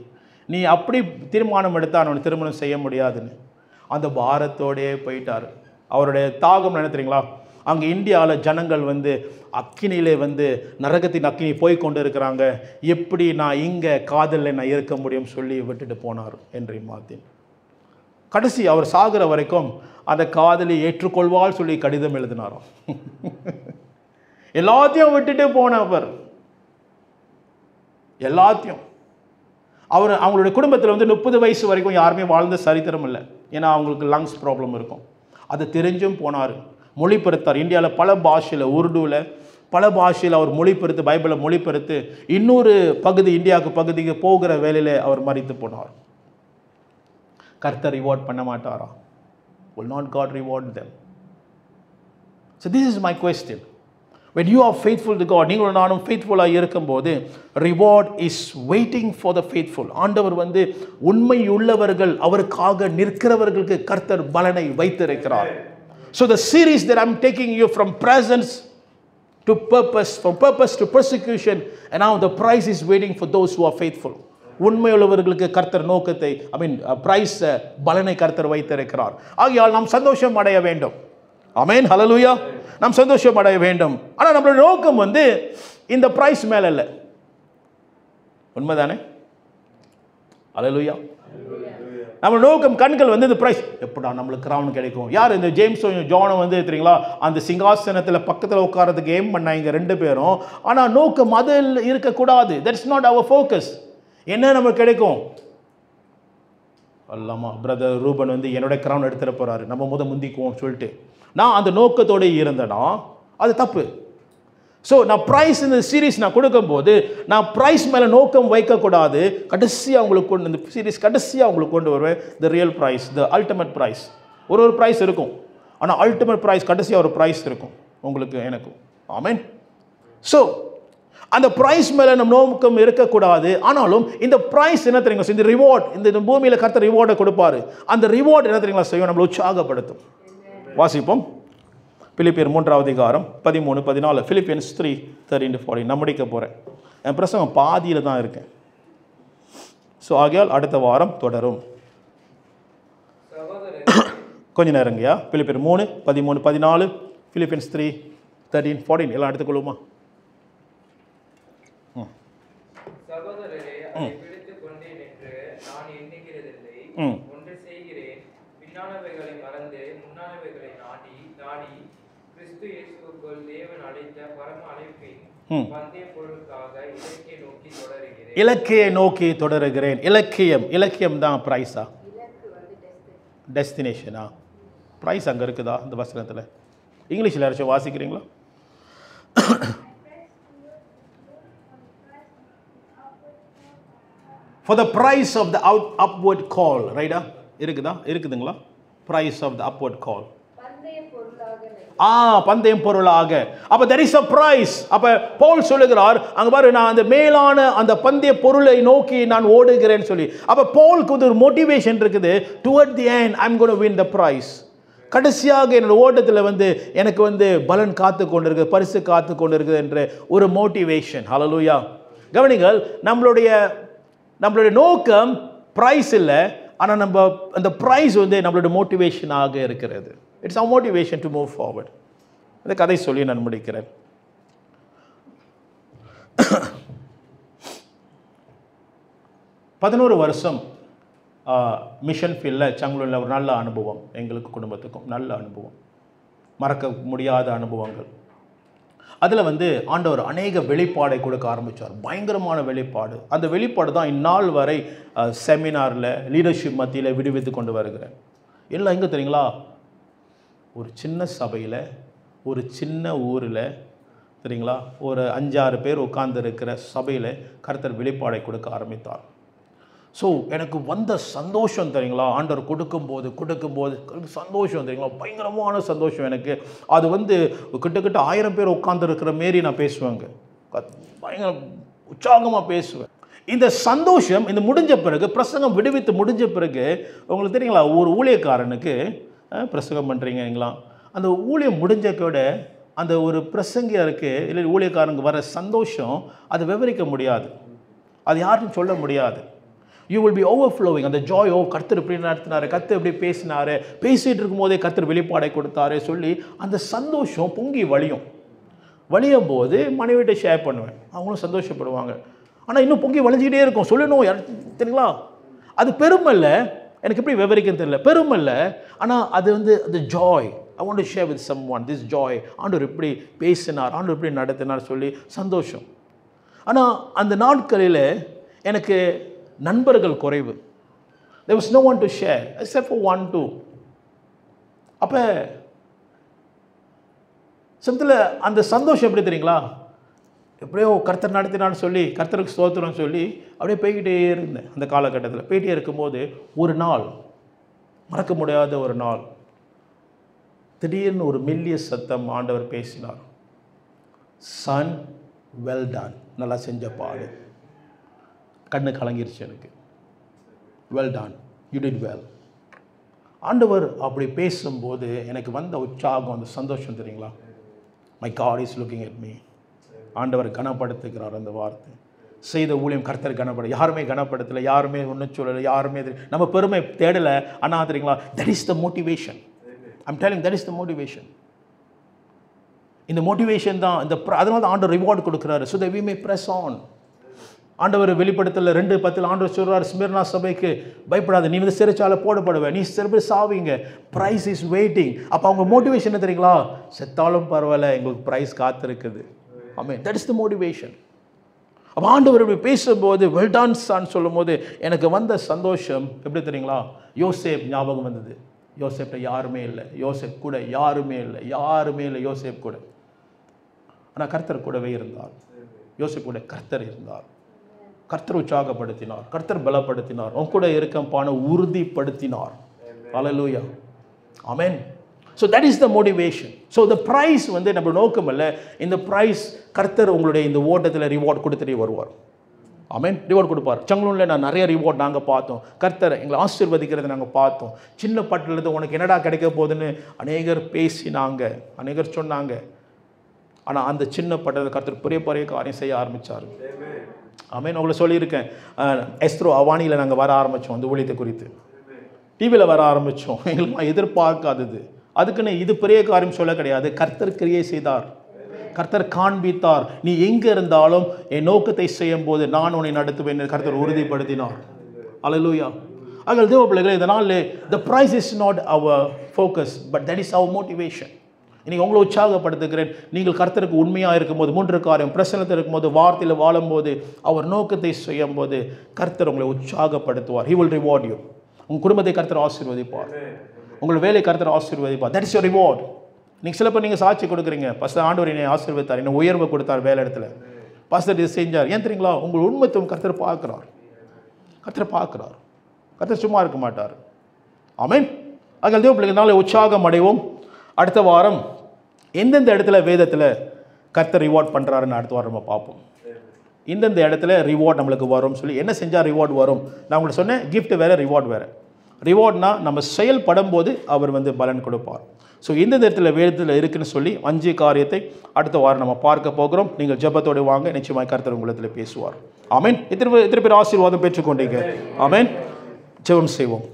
நீ அப்படி தீர்மானம் எடுத்தால் அவனை திருமணம் செய்ய முடியாதுன்னு அந்த பாரத்தோடே போயிட்டார். அவருடைய தாகம் என்ன தெரியுங்களா? அங்கே இந்தியாவில் ஜனங்கள் அக்கினியிலே நரகத்தின் அக்கினி போய் கொண்டு இருக்கிறாங்க. எப்படி நான் இங்கே காதலில் நான் இருக்க முடியும் சொல்லி விட்டுட்டு போனார் ஹென்றி மார்ட்டின். கடைசி அவர் சாகிற வரைக்கும் அந்த காதலி ஏற்றுக்கொள்வாள் சொல்லி கடிதம் எழுதினாராம். எல்லாத்தையும் விட்டுட்டு போனவர், எல்லாத்தையும். அவங்களுடைய குடும்பத்தில் 30 வயசு வரைக்கும் யாருமே வாழ்ந்த சரித்திரம் இல்லை. ஏன்னா அவங்களுக்கு லங்ஸ் ப்ராப்ளம் இருக்கும். அது தெரிஞ்சும் போனார், மொழிபெயர்த்தார். இந்தியாவில் பல பாஷையில், உருதுவில் பல பாஷையில் அவர் மொழிபெயர்த்து, பைபிளை மொழிபெயர்த்து இன்னொரு பகுதி பகுதிக்கு போகிற வேலையில் அவர் மரித்து போனார். கர்த்தர் ரிவார்ட் பண்ண மாட்டாரா? Will not God reward them? So this is my question. When you are faithful to God, நீங்களும் நானும் ஃபெய்த்ஃபுல்லாக இருக்கும்போது reward is waiting for the faithful. ஆண்டவர் உண்மையுள்ளவர்கள், அவருக்காக நிற்கிறவர்களுக்கு கர்த்தர் பலனை வைத்திருக்கிறார். So the series that I'm taking you from presence to purpose, from purpose to persecution, and now the prize is waiting for those who are faithful. உண்மையுள்ளவர்களுக்கு கர்த்தர் நோக்கத்தை, price, பலனை கர்த்தர் வைத்திருக்கிறார். ஆகையால் நாம் சந்தோஷம் அடைய வேண்டும். ஆமென், ஹல்லேலூயா. நாம் சந்தோஷம் அடைய வேண்டும். ஆனால் நம்மளோட நோக்கம் இந்த பிரைஸ் மேல இல்லை. உண்மைதானே? ஹல்லேலூயா. நம்ம நோக்கம், கண்கள் இந்த பிரைஸ் எப்படா நம்மளுக்கு கிரவுன் கிடைக்கும். யார் இந்த ஜேம்ஸும் ஜானும் தெரியுங்களா, அந்த சிங்காசனத்தில் பக்கத்தில் உட்காரத்துக்கு எய்ம் பண்ணாங்க 2 பேரும். ஆனால் நோக்கம் அதில் இருக்கக்கூடாது. That's not our focus. என்ன நமக்கு கிடைக்கும்? அல்லாமா பிரதர் ரூபன் என்னோட கிரவுன் எடுத்துகிட்டு போகிறாரு, நம்ம முந்திக்குவோம் சொல்லிட்டு நான் அந்த நோக்கத்தோடு இருந்தேன்னா அது தப்பு. ஸோ நான் ப்ரைஸ் இந்த சீரீஸ் நான் கொடுக்கும்போது நான் ப்ரைஸ் மேலே நோக்கம் வைக்கக்கூடாது. கடைசியாக உங்களுக்கு இந்த சீரீஸ் கடைசியாக உங்களுக்கு கொண்டு வருவேன் the real prize, the ultimate prize. ஒரு ப்ரைஸ் இருக்கும், ஆனால் அல்டிமேட் ப்ரைஸ் கடைசியாக ஒரு ப்ரைஸ் இருக்கும் உங்களுக்கு எனக்கும். ஆமென். ஸோ அந்த ப்ரைஸ் மேலே நம்ம நோக்கம் இருக்கக்கூடாது. ஆனாலும் இந்த ப்ரைஸ் என்ன தெரியுங்களா, இந்த ரிவார்ட், இந்த பூமியில் கர்த்தர் ரிவார்டை கொடுப்பாரு. அந்த ரிவார்ட் என்ன தெரியுங்களா செய்யும், நம்மளை உற்சாகப்படுத்தும். வாசிப்போம். பிலிப்பியர் 3ஆம் அதிகாரம் 13-14. Philippians 3:13-14. நான் முடிக்க போகிறேன். என் பிரசங்கம் பாதியில் தான் இருக்கேன். ஸோ ஆகையால் அடுத்த வாரம் தொடரும். கொஞ்ச நேரங்கய்யா. பிலிப்பியர் 3:13-14, Philippians 3:13-14 எல்லாம் எடுத்துக்கொள்ளுமா? ஒன்று செய்கிறேன், பின்னானவைகளை மறந்து முன்னானவைகளை நாடி கிறிஸ்து இயேசுவுக்குள் தேவன் அழைத்த பரம அழைப்பின் பந்தய பொருளுக்காக இலக்கையை நோக்கி தொடருகிறேன். இலக்கியம் தான் பிரைஸா, டெஸ்டினேஷனா? பிரைஸ் அங்கே இருக்குதா இந்த வசனத்தில்? இங்கிலீஷில் யாராச்சும் வாசிக்கிறீங்களா? For the price of the upward call, ரைட்டா? இருக்குதுங்களா? Price of the upward call. பந்தயம் பொருளாக. அப்ப there is a price. அப்ப பவுல் சொல்லுகிறார், அங்க பாரு, நான் அந்த மேலான அந்த பந்தய பொருளை நோக்கி நான் ஓடுகிறேன்னு சொல்லி. அப்ப பவுலுக்கு ஒரு மோட்டிவேஷன் இருக்குது. Toward the end I'm going to win the prize. கடைசியாக என்னோட ஓட்டத்தில் எனக்கு பலன் காத்து கொண்டிருக்கு, பரிசு காத்து கொண்டிருக்குது என்ற ஒரு மோட்டிவேஷன். ஹல்லேலூயா. கவனிங்கள், நம்மளுடைய நோக்கம் ப்ரைஸ் இல்லை, ஆனால் நம்ம அந்த ப்ரைஸ் நம்மளோட மோட்டிவேஷனாக இருக்கிறது. It's our motivation to move forward. இந்த கதை சொல்லி நான் முடிக்கிறேன். பதினோரு வருஷம் மிஷன் ஃபீல்டில் சங்களூரில் ஒரு நல்ல அனுபவம், எங்களுக்கு குடும்பத்துக்கும் நல்ல அனுபவம், மறக்க முடியாத அனுபவங்கள். அதில் ஆண்டவர் அநேக வெளிப்பாடை கொடுக்க ஆரம்பித்தார், பயங்கரமான வெளிப்பாடு. அந்த வெளிப்பாடு தான் இந்நாள் வரை செமினாரில் லீடர்ஷிப் மத்தியில் விடுவித்து கொண்டு வருகிறேன். எல்லாம் எங்கே தெரியுங்களா? ஒரு சின்ன சபையில், ஒரு சின்ன ஊரில், தெரியுங்களா, ஒரு 5-6 பேர் உட்கார்ந்து இருக்கிற சபையில் கர்த்தர் வெளிப்பாடை கொடுக்க ஆரம்பித்தார். ஸோ எனக்கு வந்த சந்தோஷம் தெரியுங்களா, ஆண்டவர் கொடுக்கும்போது சந்தோஷம் தெரியுங்களா, பயங்கரமான சந்தோஷம் எனக்கு. அது கிட்டத்தட்ட 1000 பேர் உட்கார்ந்துருக்கிற மாரி நான் பேசுவேங்க, பயங்கர உற்சாகமாக பேசுவேன். இந்த சந்தோஷம் இந்த முடிஞ்ச பிறகு, பிரசங்கம் விடுவித்து முடிஞ்ச பிறகு, உங்களுக்கு தெரியுங்களா, ஒரு ஊழியக்காரனுக்கு பிரசங்கம் பண்ணுறீங்களா, அந்த ஊழியம் முடிஞ்ச கூட அந்த ஒரு பிரசங்கியாருக்கு இல்லை ஊழியக்காரங்க வர சந்தோஷம் அதை விவரிக்க முடியாது, அது யாருன்னு சொல்ல முடியாது. You will be overflowing. அந்த ஜாய், கர்த்தர் இப்படி நடத்தினாரு, கர்த்தர் இப்படி பேசினாரு, பேசிகிட்டு இருக்கும்போதே கர்த்தர் வெளிப்பாடை கொடுத்தாரு சொல்லி அந்த சந்தோஷம் பொங்கி வழியும் போது மனைவிட்ட ஷேர் பண்ணுவேன், அவங்களும் சந்தோஷப்படுவாங்க. ஆனால் இன்னும் பொங்கி வழிஞ்சிக்கிட்டே இருக்கும், சொல்லணும் தெரியுங்களா. அது பெருமல்ல, எனக்கு எப்படி விவரிக்கன்னு தெரியல, பெருமல்ல. ஆனால் அது வந்து அந்த joy, I want to share with someone this joy. ஆண்டவர் இப்படி பேசினார், ஆண்டவர் இப்படி நடத்தினார் சொல்லி சந்தோஷம். ஆனால் அந்த நாட்களில் எனக்கு நண்பர்கள் குறைவு. there was no one to share except for 1-2. அப்போ சமயத்தில் அந்த சந்தோஷம் எப்படி தெரியுங்களா, எப்படியோ கர்த்தர் நடத்தினான்னு சொல்லி கர்த்தருக்கு ஸ்தோத்திரம் சொல்லி அப்படியே போய்கிட்டே இருந்தேன். அந்த காலகட்டத்தில் போயிட்டே இருக்கும்போது ஒரு நாள், மறக்க முடியாத ஒரு நாள், திடீர்னு ஒரு மெல்லிய சத்தம் ஆண்டவர் பேசினார். சன் வெல் டன், நல்லா செஞ்ச பாடு. கண்ணு கலங்கிருச்சு எனக்கு. Well done, you did well. ஆண்டவர் அப்படி பேசும்போது எனக்கு வந்த உற்சாகம், அந்த சந்தோஷம் தெரியுங்களா. My God is looking at me. ஆண்டவர் கனப்படுத்துகிறார். அந்த வார்த்தை செய்த ஊழியம் கர்த்தர் கனப்பட, யாருமே கனப்படுத்தலை, யாருமே ஒன்றும் சொல்லலை, யாருமே நம்ம பெருமை தேடலை. ஆனால் தெரியுங்களா, that is the motivation. I'm telling, that is the motivation. இந்த மோட்டிவேஷன் தான் இந்த அதனால தான் ஆண்டவர் ரிவார்டு கொடுக்குறாரு. So that we may press on. ஆண்டவர் வெளிப்படுத்தல 2:10 ஆண்டவர் சொல்கிறார் ஸ்மிர்னா சபைக்கு, பயப்படாத, நீ வந்து சிறைச்சாலை போடப்படுவேன், நீ சிறப்பு சாவீங்க, ப்ரைஸ் இஸ் வெயிட்டிங். அப்போ அவங்க மோட்டிவேஷன் என்ன தெரியுங்களா, செத்தாலும் பரவாயில்ல, எங்களுக்கு ப்ரைஸ் காத்திருக்குது. Amen, that is the motivation. அப்போ ஆண்டவர் இப்படி பேசும்போது வெல் டன் சான்னு சொல்லும் போது எனக்கு வந்த சந்தோஷம் எப்படி தெரியுங்களா, யோசேப் ஞாபகம் வந்தது. யோசேப்ட யாருமே இல்லை, யோசேப் கூட யாருமே இல்லை, யோசேப் கூட. ஆனால் கர்த்தர் கூடவே இருந்தார். யோசேப் கூட கர்த்தர் இருந்தார். கர்த்தர் உற்சாகப்படுத்தினார், கர்த்தர் பலப்படுத்தினார், உன் கூட இருக்கப்பான உறுதிப்படுத்தினார். Hallelujah, amen. So that is the motivation. So the prize வந்து நம்ம நோக்கம் இல்லை, இந்த ப்ரைஸ் கர்த்தர் உங்களுடைய இந்த ஓட்டத்தில் ரிவார்ட் கொடுத்துட்டே வருவார். ஆமென், ரிவார்ட் கொடுப்பார். சங்களூரில் நான் நிறைய ரிவார்ட் நாங்கள் பார்த்தோம். கர்த்தர் எங்களை ஆசீர்வதிக்கிறதை நாங்கள் பார்த்தோம். சின்ன பட்டிலேருந்து உனக்கு என்னடா கிடைக்க போகுதுன்னு அநேகர் பேசினாங்க, அநேகர் சொன்னாங்க. ஆனால் அந்த சின்ன பட்டத்தில் கர்த்தர் பெரிய பெரிய காரியம் செய்ய ஆரம்பித்தார். ஆமென். உங்களை சொல்லியிருக்கேன், எஸ்த்ரோ அவானியில் நாங்கள் வர ஆரம்பித்தோம். அந்த ஊழியத்தை குறித்து டிவியில் வர ஆரம்பித்தோம். எங்களுக்கு எதிர்பார்க்காதது, அதுக்குன்னு இது பெரிய காரியம் சொல்ல கிடையாது. கர்த்தர் கிரியை செய்தார், கர்த்தர் காண்பித்தார். நீ எங்கே இருந்தாலும் என் நோக்கத்தை செய்யும் போது நான் உன்னை நடத்துவேன் கர்த்தர் உறுதிப்படுத்தினார். அல்லேலூயா. ஆக தேவ பிள்ளைகளே, இதனால் the price is not our focus but that is our motivation. இன்றைக்கி உங்களை உற்சாகப்படுத்துகிறேன். நீங்கள் கர்த்தருக்கு உண்மையாக இருக்கும்போது, 3 காரியம், பிரசன்னத்தில் இருக்கும்போது, வார்த்தையில் வாழும்போது, அவர் நோக்கத்தை செய்யும் போது கர்த்தர் உங்களை உற்சாகப்படுத்துவார். he will reward you. உங்கள் குடும்பத்தை கர்த்தர் ஆசீர்வதிப்பார், உங்கள் வேலை கர்த்தர் ஆசீர்வதிப்பார். that is your reward. நீங்கள் சில பேர் நீங்கள் சாட்சி கொடுக்குறீங்க, பாஸ்டர் ஆண்டவர் என்னை ஆசீர்வதித்தார், என்னை உயர்வு கொடுத்தார் வேலை இடத்துல, பாஸ்டர் இது செஞ்சார். ஏன் தெரியுங்களா, உங்கள் உண்மைத்துவம் கர்த்தர் பார்க்குறார். கர்த்தர் சும்மா இருக்க மாட்டார். ஆமென். ஆக தேவ பிள்ளைகளால் உற்சாகம் அடைவோம். அடுத்த வாரம் எந்தெந்த இடத்துல வேதத்தில் கர்த்தர் ரிவார்ட் பண்ணுறாருன்னு அடுத்த வாரம் நம்ம பார்ப்போம். இந்தந்த இடத்துல ரிவார்ட் நம்மளுக்கு வரும்னு சொல்லி, என்ன செஞ்சால் ரிவார்ட் வரும். நான் உங்களுக்கு சொன்னேன், கிஃப்ட் வேறு, ரிவார்ட் வேறு. ரிவார்ட்னா நம்ம செயல்படும் போது அவர் வந்து பலன் கொடுப்பார். ஸோ எந்தெந்த இடத்துல வேதத்தில் இருக்குன்னு சொல்லி 5 காரியத்தை அடுத்த வாரம் நம்ம பார்க்க போகிறோம். நீங்கள் ஜெபத்தோடு வாங்க, நிச்சயமாக கர்த்தர் உங்களிடத்தில் பேசுவார். ஆமென். எத்தனை பேர் ஆசீர்வாதம் பெற்றுக்கொண்டீங்க? ஆமென். ஜெபம் செய்வோம்.